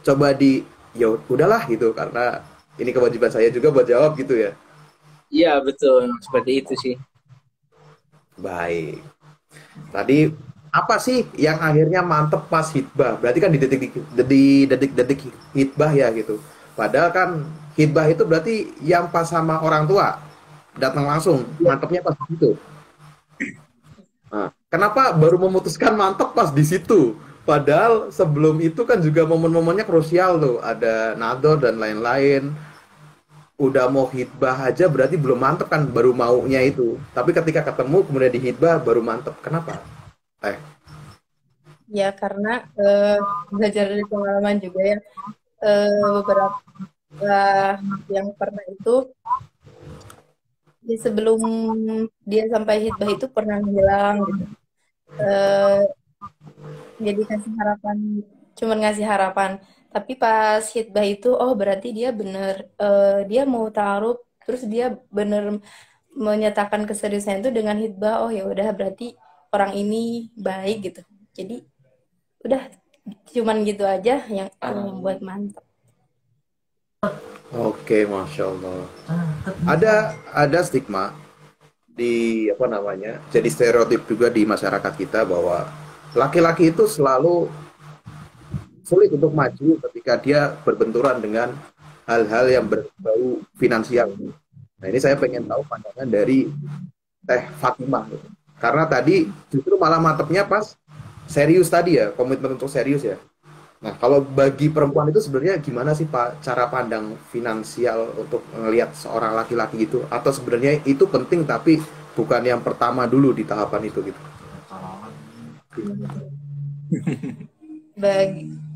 coba ya udahlah gitu, karena ini kewajiban saya juga buat jawab gitu ya. Iya betul, seperti itu sih. Baik. Tadi apa sih yang akhirnya mantep pas hitbah? Berarti kan di detik-detik hitbah ya gitu. Padahal kan hitbah itu berarti yang pas sama orang tua datang langsung, mantepnya pas gitu. Nah, kenapa baru memutuskan mantap pas di situ? Padahal sebelum itu kan juga momen-momennya krusial tuh, ada nador dan lain-lain. Udah mau hitbah aja berarti belum mantep kan, baru maunya itu. Tapi ketika ketemu kemudian di hitbah baru mantep. Kenapa? Eh, Ya karena belajar dari pengalaman juga ya, beberapa yang pernah itu, ya sebelum dia sampai hitbah itu pernah hilang gitu. Eh, jadi kasih harapan, cuman ngasih harapan. Tapi pas hitbah itu, oh berarti dia bener, dia mau taruh, terus dia bener menyatakan keseriusan itu dengan hitbah. Oh ya udah berarti orang ini baik gitu. Jadi udah cuman gitu aja yang buat mantap. oke, Masya Allah. Ada stigma di apa namanya? Jadi stereotip juga di masyarakat kita bahwa laki-laki itu selalu sulit untuk maju ketika dia berbenturan dengan hal-hal yang berbau finansial. Nah, ini saya pengen tahu pandangan dari Teh Fatimah gitu. Karena tadi justru malah mantepnya pas serius tadi ya, komitmen untuk serius ya. Nah, kalau bagi perempuan itu sebenarnya gimana sih Pak cara pandang finansial untuk melihat seorang laki-laki gitu? Atau sebenarnya itu penting tapi bukan yang pertama dulu di tahapan itu gitu?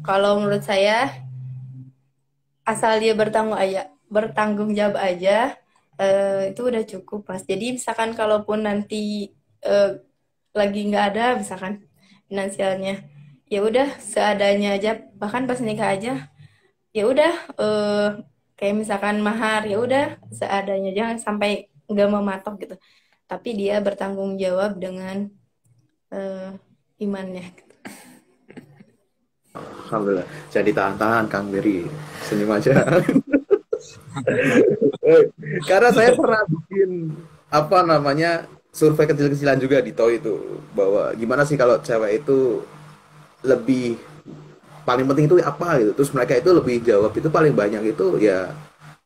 Kalau menurut saya, asal dia bertanggung jawab aja, itu udah cukup Mas. Jadi misalkan kalaupun nanti lagi nggak ada misalkan finansialnya, ya udah seadanya aja, bahkan pas nikah aja ya udah, kayak misalkan mahar ya udah seadanya, jangan sampai nggak mematok gitu, tapi dia bertanggung jawab dengan imannya. Alhamdulillah. Jadi tahan-tahan Kang Beri. Senyum aja. Karena saya pernah bikin apa namanya survei kecil-kecilan juga di TOI itu bahwa gimana sih kalau cewek itu lebih paling penting itu apa gitu. Terus mereka itu lebih jawab itu paling banyak itu ya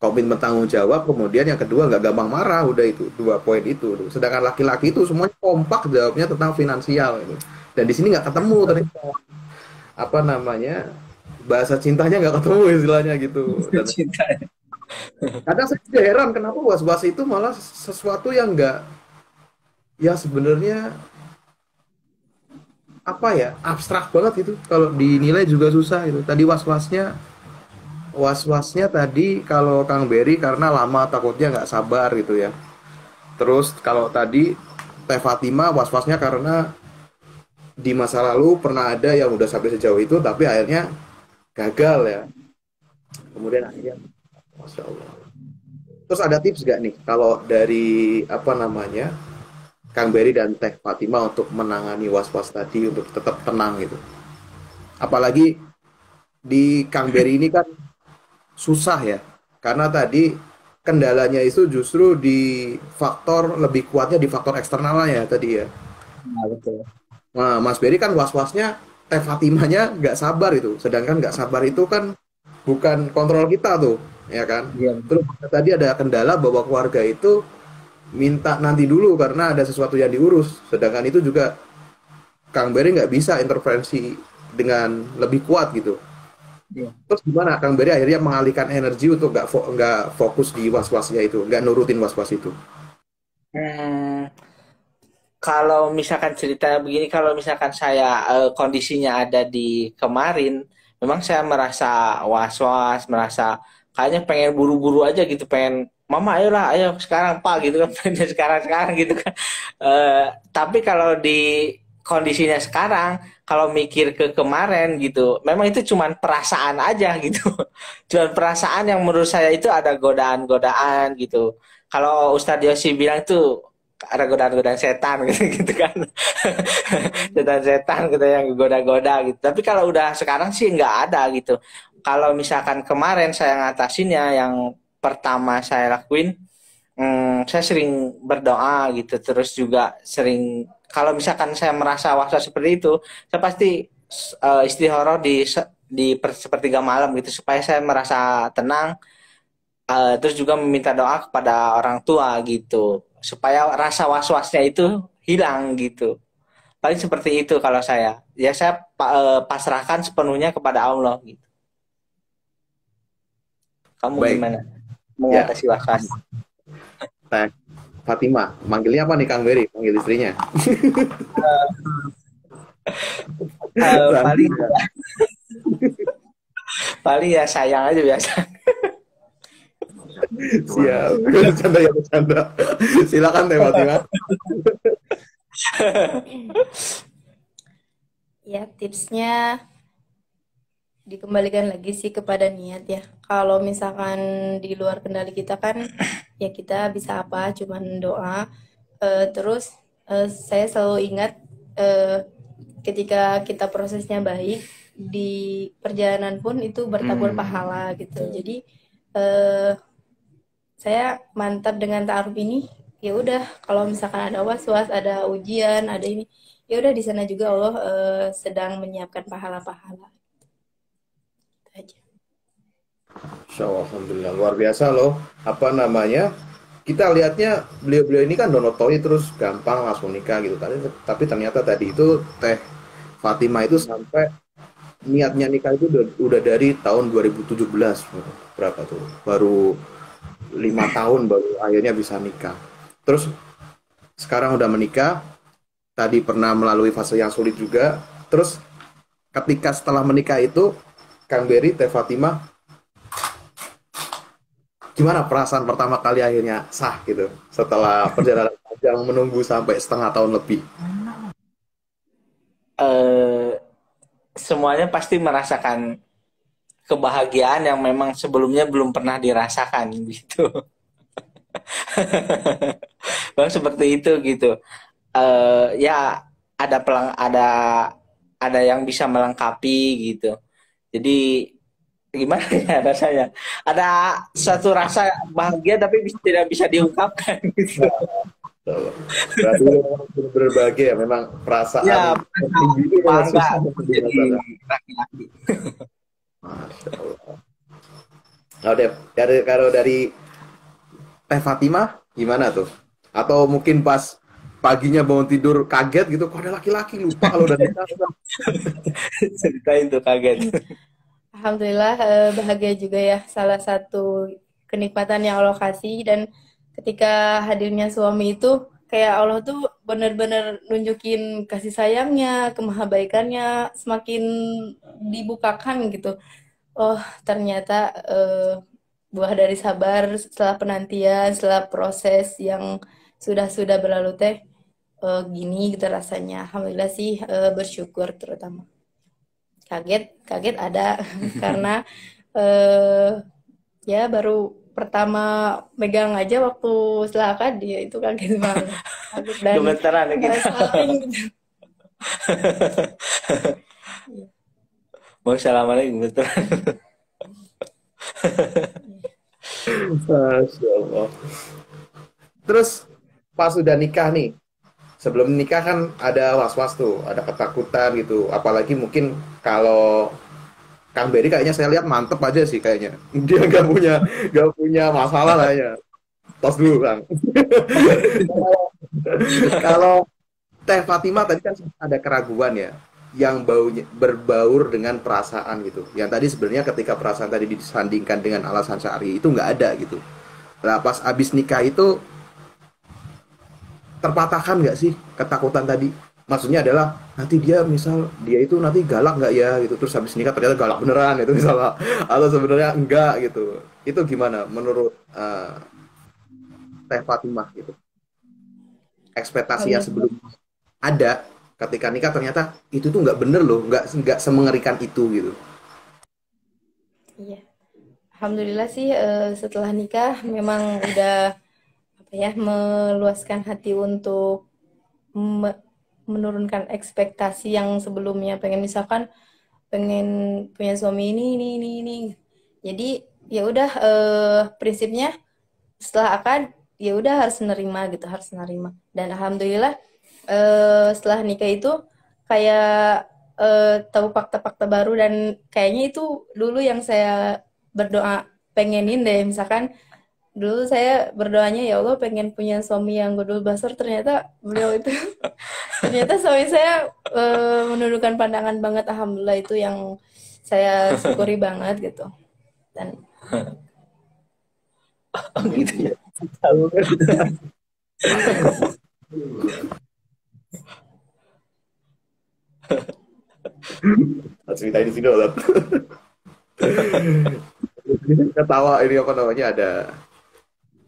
komitmen tanggung jawab, kemudian yang kedua nggak gampang marah, udah itu 2 poin itu. Sedangkan laki-laki itu semuanya kompak jawabnya tentang finansial itu. Dan di sini nggak ketemu ternyata apa namanya bahasa cintanya nggak ketemu istilahnya gitu. Dan Cinta. kadang saya juga heran kenapa was-was itu malah sesuatu yang nggak ya sebenarnya apa ya abstrak banget itu kalau dinilai juga susah itu. Tadi was-wasnya tadi kalau Kang Berry karena lama takutnya nggak sabar gitu ya. Terus kalau tadi Teh Fatima was-wasnya karena di masa lalu pernah ada yang udah sampai sejauh itu tapi akhirnya gagal ya. Kemudian akhirnya Masya Allah. Terus ada tips gak nih kalau dari apa namanya Kang Berry dan Teh Fatima untuk menangani was-was tadi untuk tetap tenang gitu. Apalagi di Kang Berry ini kan susah ya. Karena tadi kendalanya itu justru di faktor lebih kuatnya di faktor eksternalnya ya tadi ya. Nah, betul. Nah, Mas Berry kan was-wasnya Teh Fatimanya nggak sabar itu. Sedangkan nggak sabar itu kan bukan kontrol kita tuh, ya kan? Iya. Terus tadi ada kendala bahwa keluarga itu minta nanti dulu karena ada sesuatu yang diurus. Sedangkan itu juga Kang Berry nggak bisa intervensi dengan lebih kuat gitu. Iya. Terus gimana Kang Berry akhirnya mengalihkan energi untuk nggak fokus di was-wasnya itu, nggak nurutin was-was itu? Hmm, kalau misalkan ceritanya begini, kalau misalkan saya kondisinya ada di kemarin, memang saya merasa was-was, merasa kayaknya pengen buru-buru aja gitu, pengen mama ayolah, ayo sekarang pak gitu kan, pengen sekarang gitu kan. Tapi kalau di kondisinya sekarang, kalau mikir ke kemarin gitu, memang itu cuman perasaan aja gitu, cuman perasaan yang menurut saya itu ada godaan-godaan gitu. Kalau Ustadz Yosi bilang tuh ada godaan-godaan setan gitu, gitu kan. Setan-setan gitu yang goda-goda gitu. Tapi kalau udah sekarang sih nggak ada gitu. Kalau misalkan kemarin saya ngatasinnya yang pertama saya lakuin, saya sering berdoa gitu. Terus juga sering kalau misalkan saya merasa was-was seperti itu, saya pasti istikharah di sepertiga malam gitu supaya saya merasa tenang. Terus juga meminta doa kepada orang tua gitu supaya rasa was-wasnya itu hilang gitu. Paling seperti itu kalau saya. Ya saya pasrahkan sepenuhnya kepada Allah gitu. Kamu Baik, gimana ya. mengatasi was-was? Teh Fatima, manggilnya apa nih Kang Berry? Manggil istrinya? Sandi Paling ya. paling ya sayang aja biasa. Siap. Bercanda ya bercanda. Silakan Teh Fatima. Ya, tipsnya dikembalikan lagi sih kepada niat ya. Kalau misalkan di luar kendali kita kan ya kita bisa apa, cuman doa. Terus saya selalu ingat ketika kita prosesnya baik di perjalanan pun itu bertabur pahala gitu. Jadi saya mantap dengan ta'aruf ini. Ya udah, kalau misalkan ada was-was, ada ujian, ada ini, ya udah di sana juga Allah sedang menyiapkan pahala-pahala. Itu aja. Masya Allah, Alhamdulillah luar biasa loh. Apa namanya? Kita lihatnya beliau-beliau ini kan donotori terus gampang langsung nikah gitu. Tapi ternyata tadi itu Teh Fatima itu sampai niatnya nikah itu udah dari tahun 2017 berapa tuh? Baru 5 tahun baru akhirnya bisa nikah. Terus sekarang udah menikah, tadi pernah melalui fase yang sulit juga. Terus ketika setelah menikah itu, Kang Berry, Teh Fatima, gimana perasaan pertama kali akhirnya sah gitu setelah perjalanan panjang menunggu sampai setengah tahun lebih? Eh, Semuanya pasti merasakan kebahagiaan yang memang sebelumnya belum pernah dirasakan gitu. Bang seperti itu gitu. Ya ada yang bisa melengkapi gitu. Jadi gimana ya rasanya? Ada satu rasa bahagia tapi tidak bisa diungkapkan gitu. Berarti berbagai ya memang Ya, perasaan tertinggi itu memang bangga susah untuk jadi dirasakan. laki-laki. Masya Allah. Kalau dari Teh Fatimah gimana tuh? Atau mungkin pas paginya bangun tidur kaget gitu, kok ada laki-laki, lupa kalau udah nikah. Ceritain tuh kaget. Alhamdulillah bahagia juga ya, salah satu kenikmatan yang Allah kasih. Dan ketika hadirnya suami itu kayak Allah tuh benar-benar nunjukin kasih sayangnya, kemahabaikannya semakin dibukakan gitu. Oh, ternyata buah dari sabar setelah penantian, setelah proses yang sudah berlalu teh gini gitu rasanya. Alhamdulillah sih, bersyukur terutama. Kaget, kaget ada karena eh ya baru pertama megang aja waktu setelah akad, dia itu kaget banget. Kaget dan Gemetaran ya kita. ngerasain gitu. Mau salamualaikum gemetaran. Masya Allah. Terus pas sudah nikah nih, sebelum nikah kan ada was-was tuh, ada ketakutan gitu. Apalagi mungkin kalau Kang Beri kayaknya saya lihat mantep aja sih kayaknya. Dia nggak punya masalah lah ya. Tos dulu Kang. Kalau Teh Fatimah tadi kan ada keraguan ya, yang baunya berbaur dengan perasaan gitu. Yang tadi sebenarnya ketika perasaan tadi disandingkan dengan alasan syar'i itu nggak ada gitu. Nah, pas abis nikah itu terpatahkan nggak sih ketakutan tadi? Maksudnya adalah nanti dia itu nanti galak nggak ya gitu, terus habis nikah ternyata galak beneran itu misalnya, atau sebenarnya enggak gitu. Itu gimana menurut Teh Fatimah gitu? Ekspektasi yang Alhamdulillah. sebelum ada ketika nikah ternyata itu tuh nggak bener loh, nggak semengerikan itu gitu. Iya. Alhamdulillah sih, setelah nikah memang udah apa ya, meluaskan hati untuk me- menurunkan ekspektasi yang sebelumnya. Pengen misalkan pengen punya suami ini. Jadi ya udah, prinsipnya setelah akad ya udah harus nerima gitu, harus nerima. Dan alhamdulillah setelah nikah itu kayak tahu fakta-fakta baru. Dan kayaknya itu dulu yang saya berdoa pengenin deh. Misalkan dulu saya berdoanya ya Allah pengen punya suami yang godul basar, ternyata beliau itu ternyata suami saya menundukkan pandangan banget. Alhamdulillah, itu yang saya syukuri banget gitu. Dan Oh gitu ya. Ceritain di sini loh. Ketawa ini apa namanya, ada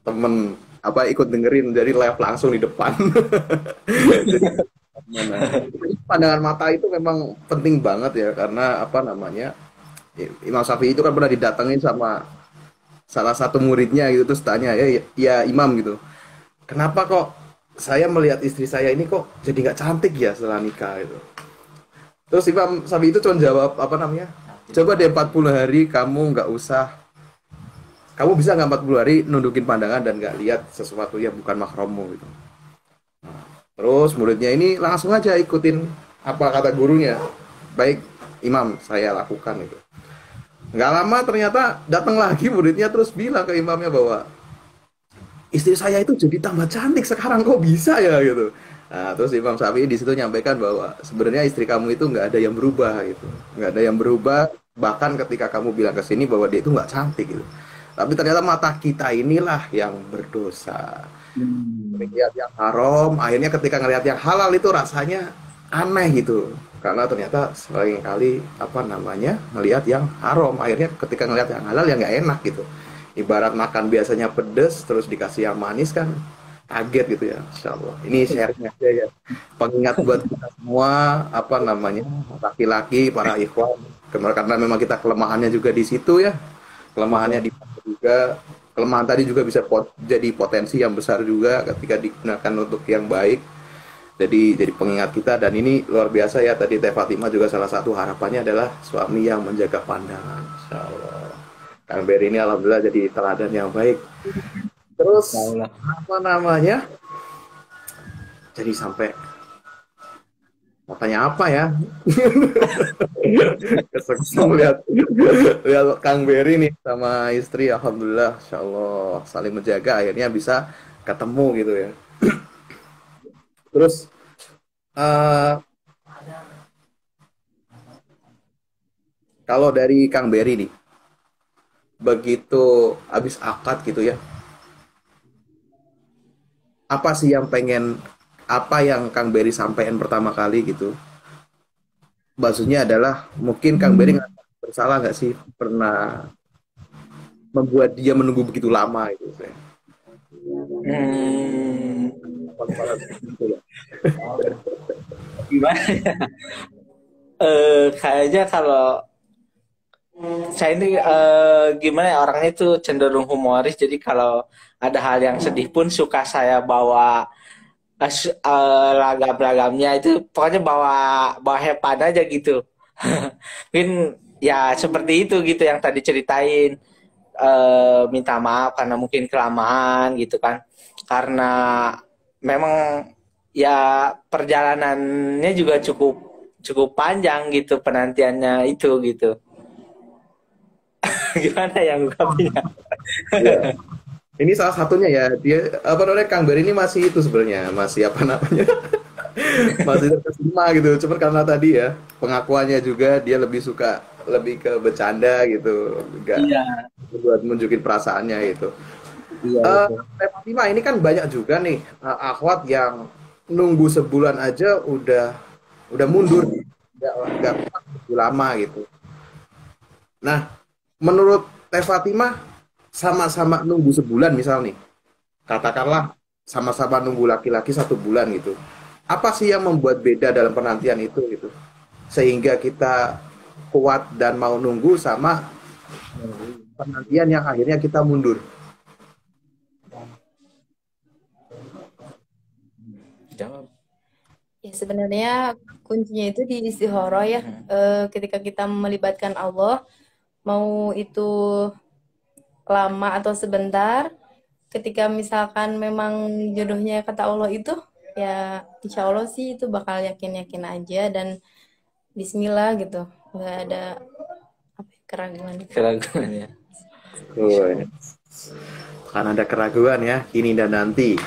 temen apa ikut dengerin dari live langsung di depan. Jadi gimana? Pandangan mata itu memang penting banget ya, karena apa namanya, Imam Syafi'i itu kan pernah didatengin sama salah satu muridnya gitu, terus tanya ya Imam gitu, kenapa kok saya melihat istri saya ini kok jadi nggak cantik ya setelah nikah gitu. Terus Imam Syafi'i itu cuma jawab apa namanya, coba deh 40 hari kamu bisa nggak 40 hari nundukin pandangan dan nggak lihat sesuatu yang bukan mahrammu gitu. Terus muridnya ini langsung aja ikutin apa kata gurunya. Baik Imam, saya lakukan itu. Nggak lama ternyata datang lagi muridnya terus bilang ke imamnya bahwa istri saya itu jadi tambah cantik sekarang, kok bisa ya gitu. Nah, terus Imam Syafi'i di situ nyampaikan bahwa sebenarnya istri kamu itu nggak ada yang berubah gitu, nggak ada yang berubah. Bahkan ketika kamu bilang ke sini bahwa dia itu nggak cantik gitu, tapi ternyata mata kita inilah yang berdosa. Melihat yang haram, akhirnya ketika ngelihat yang halal itu rasanya aneh gitu, karena ternyata sering kali apa namanya melihat yang haram, akhirnya ketika ngelihat yang halal ya nggak enak gitu. Ibarat makan biasanya pedes terus dikasih yang manis kan kaget gitu ya. Insya Allah ini sharing aja ya, pengingat buat kita semua apa namanya, laki-laki para ikhwan, karena memang kita kelemahannya juga di situ ya, kelemahannya di mana juga. Kelemahan tadi juga bisa jadi potensi yang besar juga ketika digunakan untuk yang baik. Jadi pengingat kita, dan ini luar biasa ya, tadi Teh Fatimah juga salah satu harapannya adalah suami yang menjaga pandangan. Insya Allah Kang Beri ini alhamdulillah jadi teladan yang baik. Terus apa namanya, jadi sampai Katanya apa ya? Kesel lihat lihat Kang Beri nih sama istri, alhamdulillah, insya Allah saling menjaga, akhirnya bisa ketemu gitu ya. Terus eh, kalau dari Kang Beri nih, begitu habis akad gitu ya, apa sih yang pengen, apa yang Kang Beri sampaikan pertama kali gitu? Maksudnya adalah mungkin Kang Beri nggak bersalah nggak sih pernah membuat dia menunggu begitu lama gitu. Hmm, Apa-apa gitu ya. gimana ya? Kayaknya kalau saya ini gimana ya, orangnya itu cenderung humoris, jadi kalau ada hal yang sedih pun suka saya bawa lagam-lagamnya itu, pokoknya bawa bawa hepan aja gitu. Mungkin ya seperti itu gitu yang tadi ceritain, minta maaf karena mungkin kelamaan gitu kan, karena memang ya perjalanannya juga cukup cukup panjang gitu, penantiannya itu gitu. Gimana yang ungkapnya? Iya. Ini salah satunya ya, dia apa namanya, Kang Beri ini masih itu sebenarnya, masih apa namanya, masih terkesima gitu. Cuman karena tadi ya pengakuannya juga dia lebih suka lebih ke bercanda gitu, enggak Iya, buat nunjukin perasaannya itu. iya Eh, itu. Teh Fatima ini kan banyak juga nih akhwat yang nunggu sebulan aja udah mundur, nggak nunggu lama gitu. Nah, menurut Teh Fatima, sama-sama nunggu sebulan misal nih, katakanlah sama-sama nunggu laki-laki 1 bulan gitu. Apa sih yang membuat beda dalam penantian itu gitu? Sehingga kita kuat dan mau nunggu sama penantian yang akhirnya kita mundur. Jawab. Ya sebenarnya kuncinya itu di istihoroh ya. Hmm. Ketika kita melibatkan Allah, mau itu lama atau sebentar, ketika misalkan memang jodohnya kata Allah itu, ya insya Allah sih itu bakal yakin-yakin aja dan Bismillah gitu, nggak ada apa ya, keraguan. Keraguan ya. Tuh, kan ada keraguan ya, kini dan nanti.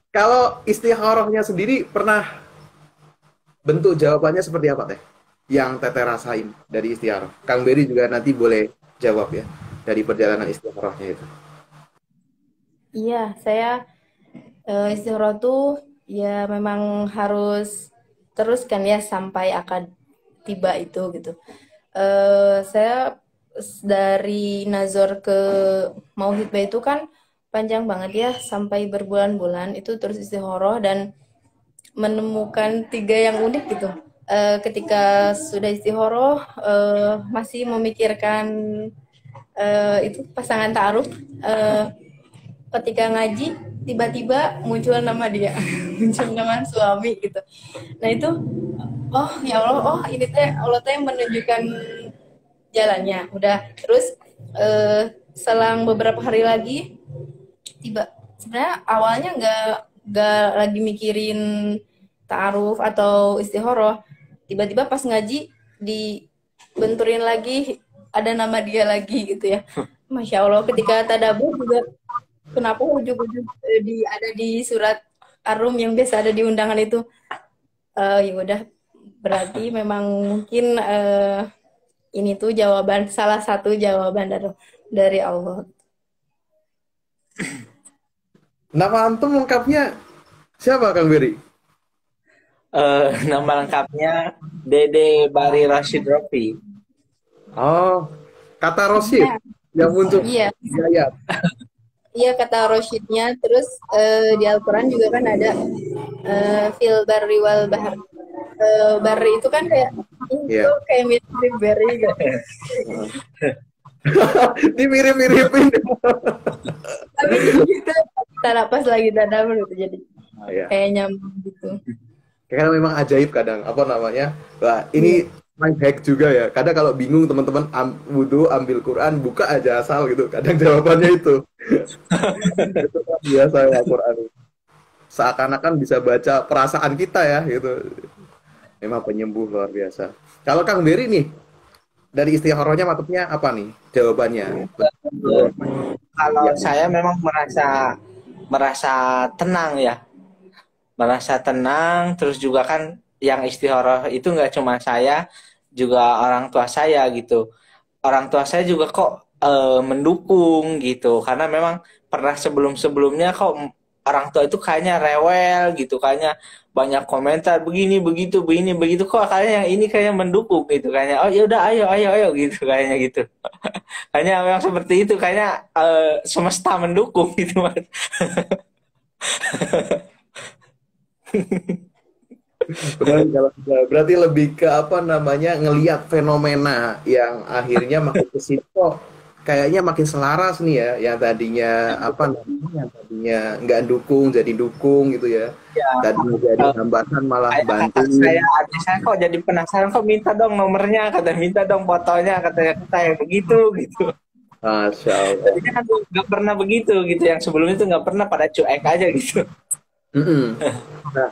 Kalau istikharahnya sendiri pernah bentuk jawabannya seperti apa teh? Yang teteh rasain dari istikharah. Kang Beri juga nanti boleh jawab ya dari perjalanan istikharahnya itu. Iya, saya istihoroh tuh ya memang harus terus kan ya sampai akad tiba itu gitu. Saya dari nazar ke mau hitbah itu kan panjang banget ya sampai berbulan-bulan itu terus istihoroh dan menemukan 3 yang unik gitu. Ketika sudah istihoroh masih memikirkan itu pasangan ta'aruf, ketika ngaji tiba-tiba muncul nama dia muncul nama suami gitu. Nah itu oh ya Allah, oh ini teh Allah teh menunjukkan jalannya udah. Terus selang beberapa hari lagi tiba, sebenarnya awalnya nggak lagi mikirin ta'aruf atau istihoroh, tiba-tiba pas ngaji dibenturin lagi ada nama dia lagi gitu ya. Masya Allah, ketika tadabbur juga kenapa ujung-ujung ada di surat Ar-Rum yang biasa ada di undangan itu. Ya udah, berarti memang mungkin ini tuh jawaban, salah satu jawaban dari Allah. Nama antum lengkapnya siapa Kang Beri? Nama lengkapnya Dede Bari Rashid Rofi. Oh, kata Rosid Nah, yang muncul iya, di ayat. iya kata Roshidnya. Terus di Al-Quran juga kan ada fil barri wal bahar. Barri itu kan kayak itu Iya. kayak mirip berry gitu. Dimirip-miripin. Tapi kita napas lagi tadabbur gitu, jadi Iya. kayak nyambung gitu. Karena memang ajaib kadang apa namanya. Wah, ini life hack juga ya. Kadang kalau bingung teman-teman wudhu ambil Quran buka aja asal gitu. Kadang jawabannya itu. Itu kan biasa ya Quran. seakan-akan bisa baca perasaan kita ya gitu. Memang penyembuh luar biasa. Kalau Kang Beri nih, dari istikharahnya maksudnya apa nih jawabannya? Kalau Yang saya memang merasa tenang ya, merasa tenang. Terus juga kan yang istikharah itu nggak cuma saya, juga orang tua saya gitu. Orang tua saya juga kok mendukung gitu, karena memang pernah sebelum-sebelumnya kok orang tua itu kayaknya rewel gitu, kayaknya banyak komentar begini begitu begini begitu, kok kayaknya yang ini kayaknya mendukung gitu, kayaknya oh ya udah ayo ayo ayo gitu kayaknya gitu. Kayaknya memang seperti itu, kayaknya semesta mendukung gitu mas. berarti, berarti lebih ke apa namanya ngelihat fenomena yang akhirnya makin ke situ kok kayaknya makin selaras nih ya, yang tadinya apa namanya, yang tadinya nggak dukung jadi dukung gitu ya, Ya, tadinya jadi hambatan malah kayak kata saya, bantuin. adik saya kok jadi penasaran, kok minta dong nomornya, kata minta dong fotonya, katanya kayak begitu gitu. Masya Allah. Tadinya kan nggak pernah begitu gitu, yang sebelumnya tuh nggak pernah, pada cuek aja gitu. Mm-mm. Nah,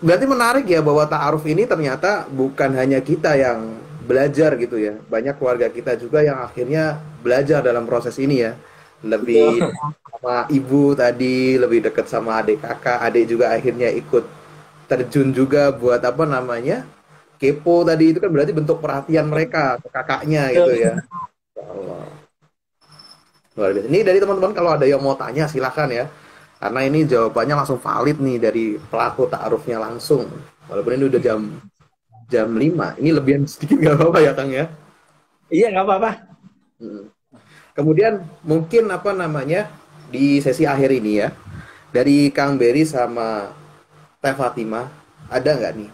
berarti menarik ya bahwa ta'aruf ini ternyata bukan hanya kita yang belajar gitu ya. Banyak keluarga kita juga yang akhirnya belajar dalam proses ini ya. Lebih Betul. sama ibu tadi, lebih dekat sama adik kakak, adik juga akhirnya ikut terjun juga buat apa namanya? Kepo tadi itu kan berarti bentuk perhatian mereka ke kakaknya gitu Betul. ya. Ya Allah. Luar biasa. Ini dari teman-teman kalau ada yang mau tanya silahkan ya. Karena ini jawabannya langsung valid nih dari pelaku ta'arufnya langsung. Walaupun ini udah jam jam 5. Ini lebihan sedikit nggak apa-apa ya Kang ya. Iya nggak apa-apa. Mm. Kemudian mungkin apa namanya di sesi akhir ini ya dari Kang Beri sama Teh Fatimah ada nggak nih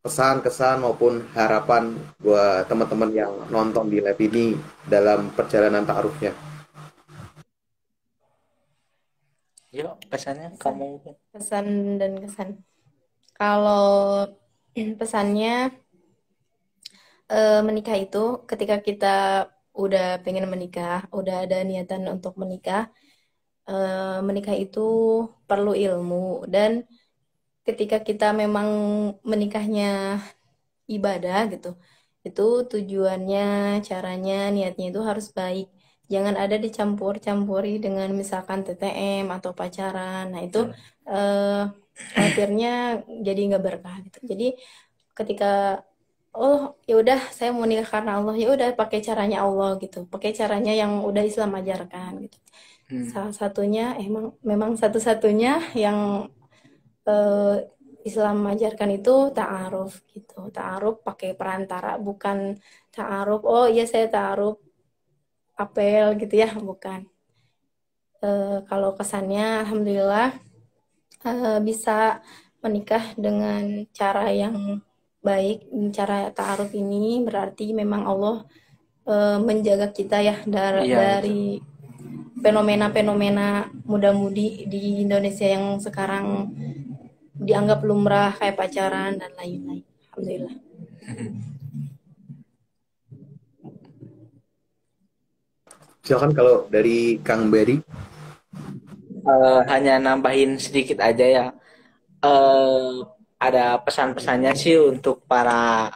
pesan kesan maupun harapan buat teman-teman yang nonton di live ini dalam perjalanan ta'arufnya? Yuk pesannya Pesan, kamu. pesan dan kesan. Kalau pesannya menikah itu ketika kita udah pengen menikah, udah ada niatan untuk menikah, menikah itu perlu ilmu dan ketika kita memang menikahnya ibadah gitu, itu tujuannya, caranya, niatnya itu harus baik. Jangan ada dicampur-campuri dengan misalkan TTM atau pacaran. Nah itu eh, akhirnya jadi nggak berkah gitu. Jadi ketika oh ya udah saya mau nikah karena Allah, ya udah pakai caranya Allah gitu, pakai caranya yang udah Islam ajarkan gitu. Salah satunya emang memang satu-satunya yang eh, Islam ajarkan itu ta'aruf gitu. Ta'aruf pakai perantara, bukan ta'aruf oh iya saya ta'aruf apel gitu ya, bukan. Kalau kesannya alhamdulillah bisa menikah dengan cara yang baik. Cara ta'aruf ini berarti memang Allah menjaga kita ya Iya dari betul. fenomena-fenomena muda-mudi di Indonesia yang sekarang dianggap lumrah kayak pacaran dan lain-lain. Alhamdulillah. Silakan kalau dari Kang Beri. Hanya nambahin sedikit aja ya. eh ada pesan-pesannya sih untuk para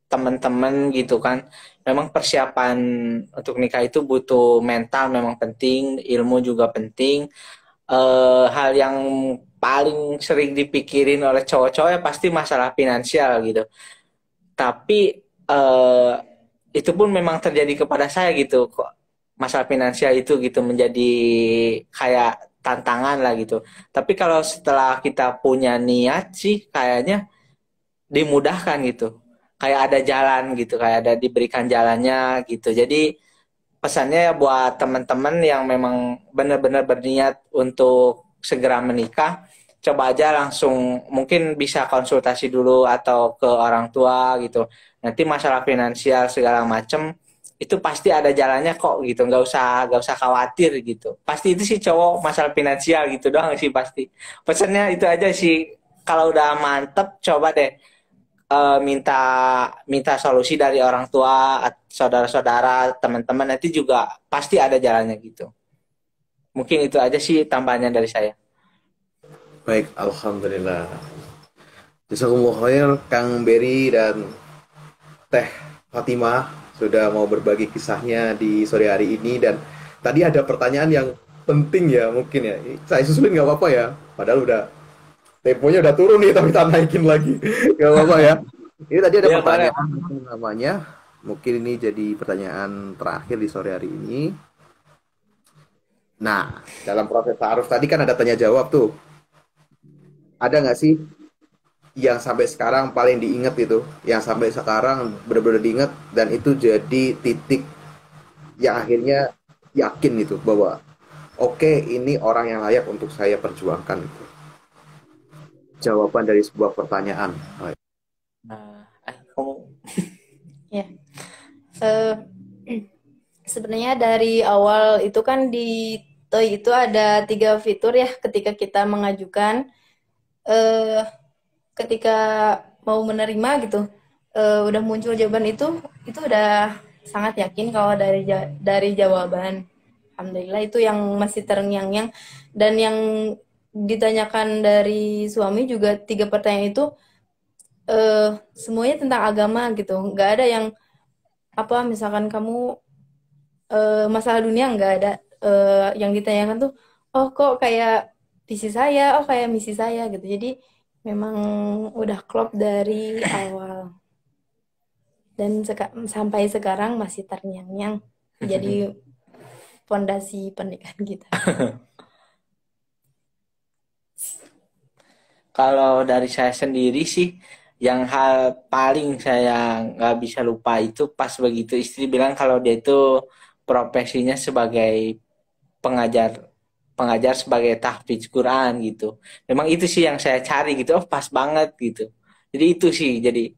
teman-teman gitu kan. Memang persiapan untuk nikah itu butuh mental, memang penting, ilmu juga penting. Hal yang paling sering dipikirin oleh cowok-cowok ya pasti masalah finansial gitu. Tapi eh, itu pun memang terjadi kepada saya gitu. Kok masalah finansial itu gitu menjadi kayak tantangan lah gitu. Tapi kalau setelah kita punya niat sih kayaknya dimudahkan gitu. Kayak ada jalan gitu, kayak ada diberikan jalannya gitu. Jadi pesannya ya buat teman-teman yang memang benar-benar berniat untuk segera menikah, coba aja langsung mungkin bisa konsultasi dulu atau ke orang tua gitu. Nanti masalah finansial segala macem itu pasti ada jalannya kok gitu, nggak usah khawatir gitu. Pasti itu sih cowok masalah finansial gitu doang sih pasti. Pesannya itu aja sih. Kalau udah mantep, coba deh minta minta solusi dari orang tua, saudara-saudara, teman-teman, nanti juga pasti ada jalannya gitu. Mungkin itu aja sih tambahannya dari saya. Baik, alhamdulillah. Jazakumullah khair Kang Beri dan Teh Fatimah sudah mau berbagi kisahnya di sore hari ini. Dan tadi ada pertanyaan yang penting ya mungkin ya. Saya susulin nggak apa-apa ya. Padahal udah temponya udah turun nih tapi tak naikin lagi. Nggak apa-apa ya. Ini tadi ada Ya, boleh. pertanyaan namanya. Mungkin ini jadi pertanyaan terakhir di sore hari ini. Nah, dalam proses ta'aruf tadi kan ada tanya jawab tuh. Ada nggak sih yang sampai sekarang paling diingat itu, yang sampai sekarang benar-benar diingat dan itu jadi titik yang akhirnya yakin itu bahwa oke, ini orang yang layak untuk saya perjuangkan itu. Jawaban dari sebuah pertanyaan. Oh, Nah, kamu Ya. Eh, Sebenarnya dari awal itu kan di TOEIC itu ada 3 fitur ya ketika kita mengajukan, eh, ketika mau menerima gitu, udah muncul jawaban itu udah sangat yakin kalau dari jawaban. Alhamdulillah itu yang masih terngiang-ngiang, dan yang ditanyakan dari suami juga 3 pertanyaan itu semuanya tentang agama gitu, nggak ada yang apa misalkan kamu masalah dunia, nggak ada. Yang ditanyakan tuh, oh kok kayak visi saya, oh kayak misi saya gitu. Jadi memang udah klop dari awal, dan sampai sekarang masih terngiang-ngiang jadi fondasi pernikahan kita. Kalau dari saya sendiri sih, yang hal paling saya nggak bisa lupa itu pas begitu istri bilang kalau dia itu profesinya sebagai pengajar pengajar sebagai tahfidz Quran gitu. Memang itu sih yang saya cari gitu. Oh, pas banget gitu. Jadi itu sih. Jadi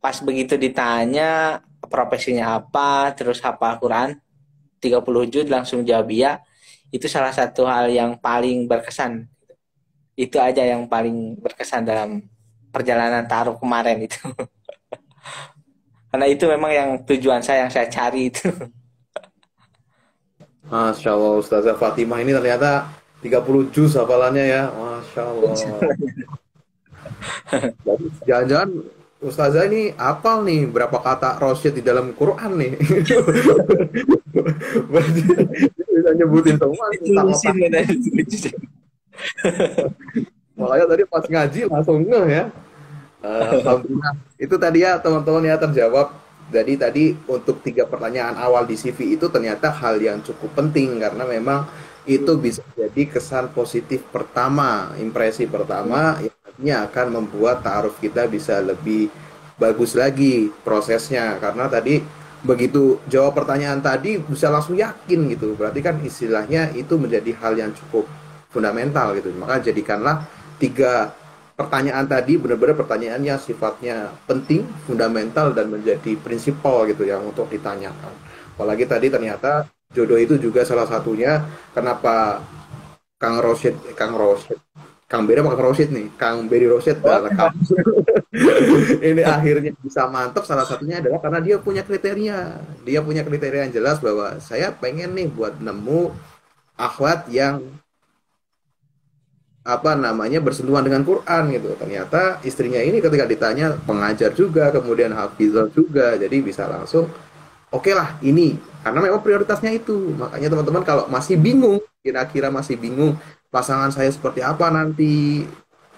pas begitu ditanya profesinya apa, terus hafal Quran 30 juz langsung jawab iya. Itu salah satu hal yang paling berkesan. Itu aja yang paling berkesan dalam perjalanan taruh kemarin itu. Karena itu memang yang tujuan saya yang saya cari itu. Masya Allah, Ustazah Fatimah ini ternyata 30 juz hafalannya ya. Masya Allah. Jadi, jangan-jangan Ustazah ini hafal nih berapa kata Rosyid di dalam Quran nih. Berarti bisa nyebutin semua nih, Itu sama sih tak. itu. Makanya tadi pas ngaji langsung ngeh ya. Alhamdulillah. Itu tadi ya teman-teman ya terjawab. Jadi tadi untuk 3 pertanyaan awal di CV itu ternyata hal yang cukup penting karena memang itu bisa jadi kesan positif pertama, impresi pertama yang nantinya akan membuat ta'aruf kita bisa lebih bagus lagi prosesnya. Karena tadi begitu jawab pertanyaan tadi bisa langsung yakin gitu. Berarti kan istilahnya itu menjadi hal yang cukup fundamental gitu. Maka jadikanlah 3 pertanyaan tadi benar-benar pertanyaannya sifatnya penting, fundamental dan menjadi prinsipal gitu yang untuk ditanyakan. Apalagi tadi ternyata jodoh itu juga salah satunya kenapa Kang Beri apa Kang Rosyid nih? Kang Beri Rosyid dah lengkap. Ini akhirnya bisa mantap salah satunya adalah karena dia punya kriteria. Dia punya kriteria yang jelas bahwa saya pengen nih buat nemu akhwat yang apa namanya bersentuhan dengan Quran gitu. Ternyata istrinya ini ketika ditanya pengajar juga, kemudian hafizah juga, jadi bisa langsung oke lah ini karena memang prioritasnya itu. Makanya teman-teman kalau masih bingung, kira-kira masih bingung pasangan saya seperti apa nanti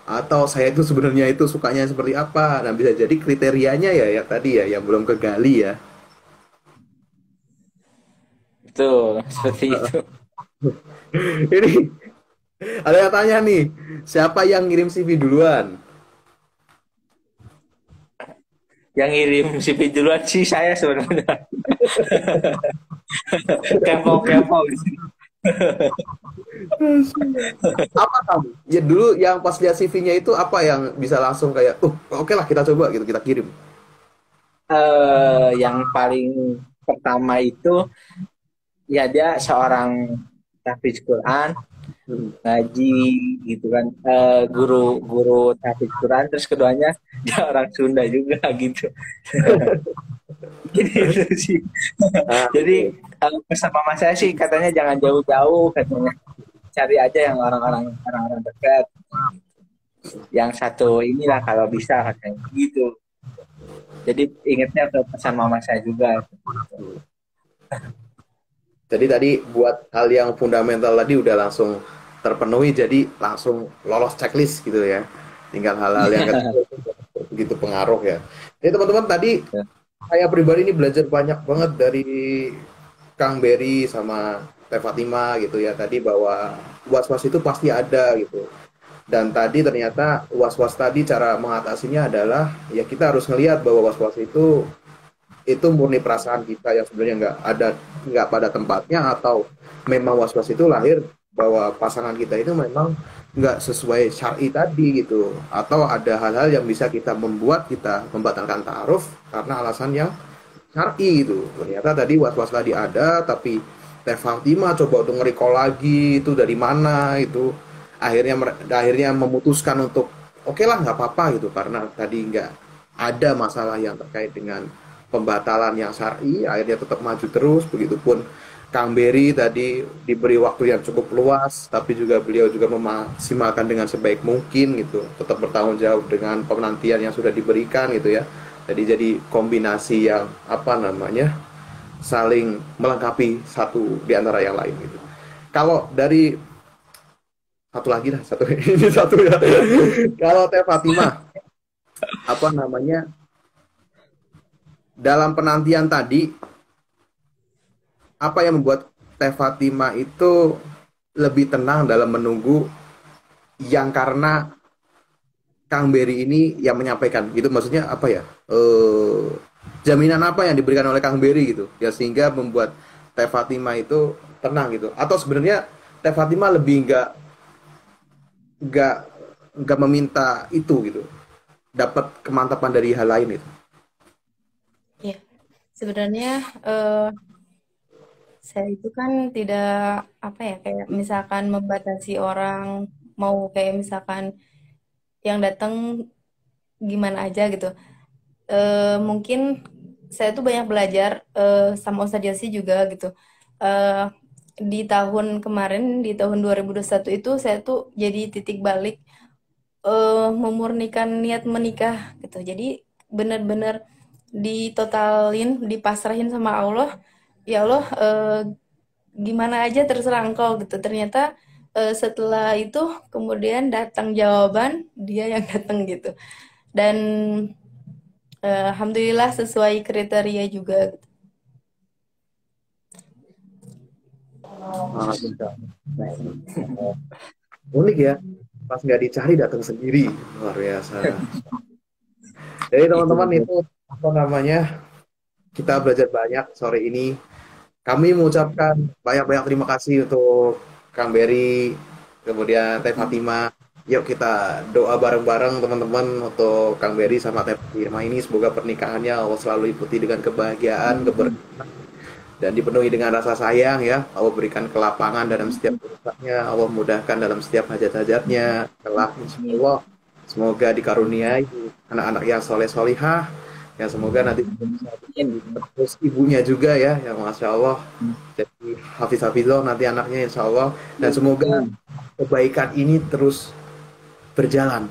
atau saya itu sebenarnya itu sukanya seperti apa, nah bisa jadi kriterianya ya ya tadi ya yang belum kegali ya. Betul, seperti itu. Ini ada yang tanya nih, siapa yang ngirim CV duluan? Yang ngirim CV duluan sih saya sebenarnya. Kepo-kepo gitu. Apa kamu? Ya dulu yang pas lihat CV-nya itu apa yang bisa langsung kayak, oke lah kita coba gitu kita kirim. Yang paling pertama itu ya dia seorang tahfidz Quran, Hmm. ngaji gitu kan, guru tahfidz Quran, terus keduanya dia orang Sunda juga gitu. Jadi itu sih. Ah, Jadi oke. pesan mama saya sih katanya jangan jauh-jauh katanya, cari aja yang orang-orang dekat. yang satu inilah kalau bisa katanya gitu. Jadi ingatnya ke pesan mama saya juga. Jadi tadi buat hal yang fundamental tadi udah langsung terpenuhi, jadi langsung lolos checklist gitu ya. Tinggal hal-hal yang kecil begitu pengaruh ya. Jadi teman-teman tadi saya pribadi ini belajar banyak banget dari Kang Berry sama Teh Fatima gitu ya tadi bahwa was-was itu pasti ada gitu. Dan tadi ternyata was-was tadi cara mengatasinya adalah ya kita harus ngelihat bahwa was-was itu murni perasaan kita yang sebenarnya nggak pada tempatnya, atau memang was-was itu lahir bahwa pasangan kita itu memang nggak sesuai syar'i tadi gitu, atau ada hal-hal yang bisa kita membuat kita membatalkan ta'aruf karena alasan yang syar'i gitu. Ternyata tadi was-was tadi ada, tapi Teh Fatima coba untuk nge-recall lagi itu dari mana itu, akhirnya memutuskan untuk oke lah nggak apa-apa gitu karena tadi nggak ada masalah yang terkait dengan pembatalan yang syar'i, akhirnya tetap maju terus. Begitupun Kang Berry tadi diberi waktu yang cukup luas, tapi juga beliau juga memaksimalkan dengan sebaik mungkin gitu, tetap bertanggung jawab dengan penantian yang sudah diberikan gitu ya. Jadi kombinasi yang apa namanya saling melengkapi satu di antara yang lain gitu. Kalau dari satu lagi lah, satu ini satu ya. Kalau Teh Fatimah, apa namanya dalam penantian tadi, apa yang membuat Teh Fatimah itu lebih tenang dalam menunggu, yang karena Kang Berry ini yang menyampaikan gitu, maksudnya apa ya, jaminan apa yang diberikan oleh Kang Berry gitu ya sehingga membuat Teh Fatimah itu tenang gitu, atau sebenarnya Teh Fatimah lebih nggak nggak meminta itu gitu, dapat kemantapan dari hal lain itu. Ya, sebenarnya saya itu kan tidak apa ya kayak misalkan membatasi orang mau kayak misalkan yang datang gimana aja gitu. Mungkin saya tuh banyak belajar sama Ustadz Yossi juga gitu. Eh, di tahun kemarin di tahun 2021 itu saya tuh jadi titik balik memurnikan niat menikah gitu. Jadi benar-benar ditotalin, dipasrahin sama Allah. Ya Allah, gimana aja terserah engkau gitu. Ternyata setelah itu kemudian datang jawaban, dia yang datang gitu. Dan alhamdulillah sesuai kriteria juga gitu. Unik ya, pas nggak dicari datang sendiri, luar biasa. Jadi teman-teman itu apa namanya, kita belajar banyak sore ini. Kami mengucapkan banyak-banyak terima kasih untuk Kang Berry, kemudian Teh Fatima. Yuk kita doa bareng-bareng teman-teman untuk Kang Berry sama Teh Fatima ini, semoga pernikahannya Allah selalu ikuti dengan kebahagiaan, keberkahan, dan dipenuhi dengan rasa sayang ya. Allah berikan kelapangan dalam setiap urusannya, Allah mudahkan dalam setiap hajat-hajatnya. Kelak insya Allah semoga dikaruniai anak-anak yang soleh solihah, yang semoga nanti bisa terus ibunya juga ya, yang masya Allah jadi hafiz hafizah nanti anaknya insya Allah, dan semoga kebaikan ini terus berjalan,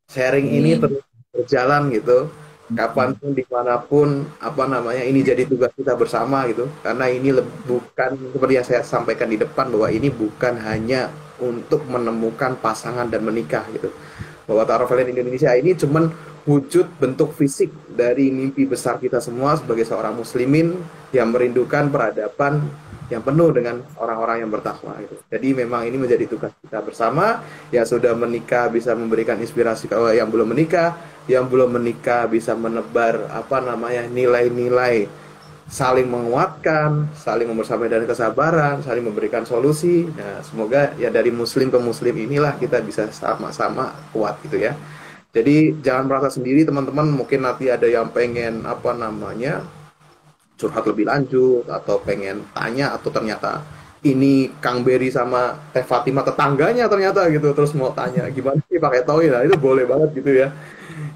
sharing ini terus berjalan gitu, kapanpun dimanapun apa namanya ini jadi tugas kita bersama gitu, karena ini bukan seperti yang saya sampaikan di depan bahwa ini bukan hanya untuk menemukan pasangan dan menikah gitu, bahwa Ta'aruf Indonesia ini cuman wujud bentuk fisik dari mimpi besar kita semua sebagai seorang muslimin yang merindukan peradaban yang penuh dengan orang-orang yang bertakwa itu. Jadi memang ini menjadi tugas kita bersama. Yang sudah menikah bisa memberikan inspirasi kalau yang belum menikah, yang belum menikah bisa menebar apa namanya nilai-nilai saling menguatkan, saling membersamai dan kesabaran, saling memberikan solusi. Nah, semoga ya dari muslim ke muslim inilah kita bisa sama-sama kuat gitu ya. Jadi jangan merasa sendiri teman-teman, mungkin nanti ada yang pengen apa namanya curhat lebih lanjut atau pengen tanya, atau ternyata ini Kang Berry sama Teh Fatima tetangganya ternyata gitu, terus mau tanya gimana sih pakai toy, nah itu boleh banget gitu ya.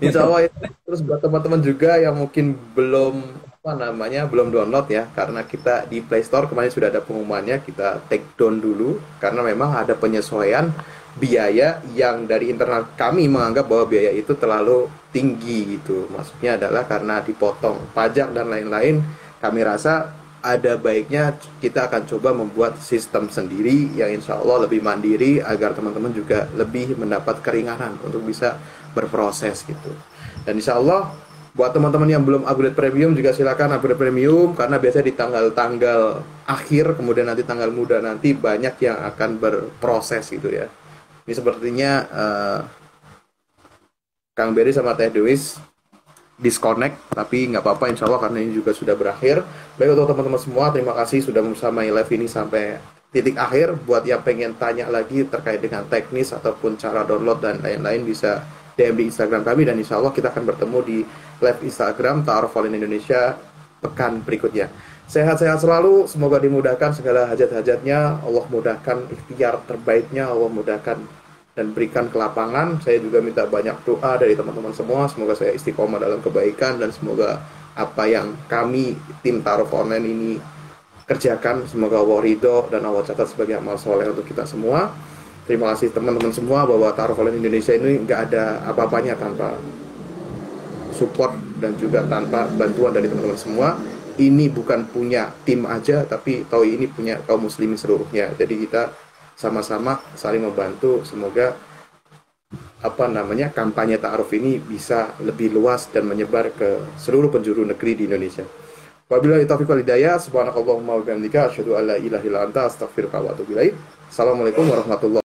Insya Allah itu. Terus buat teman-teman juga yang mungkin belum apa namanya belum download ya, karena kita di Play Store kemarin sudah ada pengumumannya, kita take down dulu karena memang ada penyesuaian biaya yang dari internal kami menganggap bahwa biaya itu terlalu tinggi gitu. Maksudnya adalah karena dipotong pajak dan lain-lain, kami rasa ada baiknya kita akan coba membuat sistem sendiri yang insya Allah lebih mandiri agar teman-teman juga lebih mendapat keringanan untuk bisa berproses gitu. Dan insya Allah buat teman-teman yang belum upgrade premium juga silakan upgrade premium, karena biasanya di tanggal-tanggal akhir kemudian nanti tanggal muda nanti banyak yang akan berproses gitu ya. Ini sepertinya Kang Beri sama Teh Dewi disconnect, tapi nggak apa-apa insya Allah karena ini juga sudah berakhir. Baik, untuk teman-teman semua, terima kasih sudah bersamai live ini sampai titik akhir. Buat yang pengen tanya lagi terkait dengan teknis ataupun cara download dan lain-lain, bisa DM di Instagram kami, dan insya Allah kita akan bertemu di live Instagram Ta'aruf Online Indonesia pekan berikutnya. Sehat-sehat selalu, semoga dimudahkan segala hajat-hajatnya, Allah mudahkan ikhtiar terbaiknya, Allah mudahkan dan berikan kelapangan. Saya juga minta banyak doa dari teman-teman semua, semoga saya istiqomah dalam kebaikan, dan semoga apa yang kami tim Ta'aruf Online ini kerjakan, semoga Allah ridho dan Allah catat sebagai amal soleh untuk kita semua. Terima kasih teman-teman semua, bahwa Ta'aruf Online Indonesia ini nggak ada apa-apanya tanpa support dan juga tanpa bantuan dari teman-teman semua. Ini bukan punya tim aja, tapi tahu ini punya kaum muslimin seluruhnya. Jadi kita sama-sama saling membantu, semoga kampanye ta'aruf ini bisa lebih luas dan menyebar ke seluruh penjuru negeri di Indonesia. Wabillahi taufiq wal hidayah, subhanakallahumma wa bihamdika asyhadu an la ilaha illa anta astaghfiruka wa atubu ilaik. Assalamualaikum warahmatullahi wabarakatuh.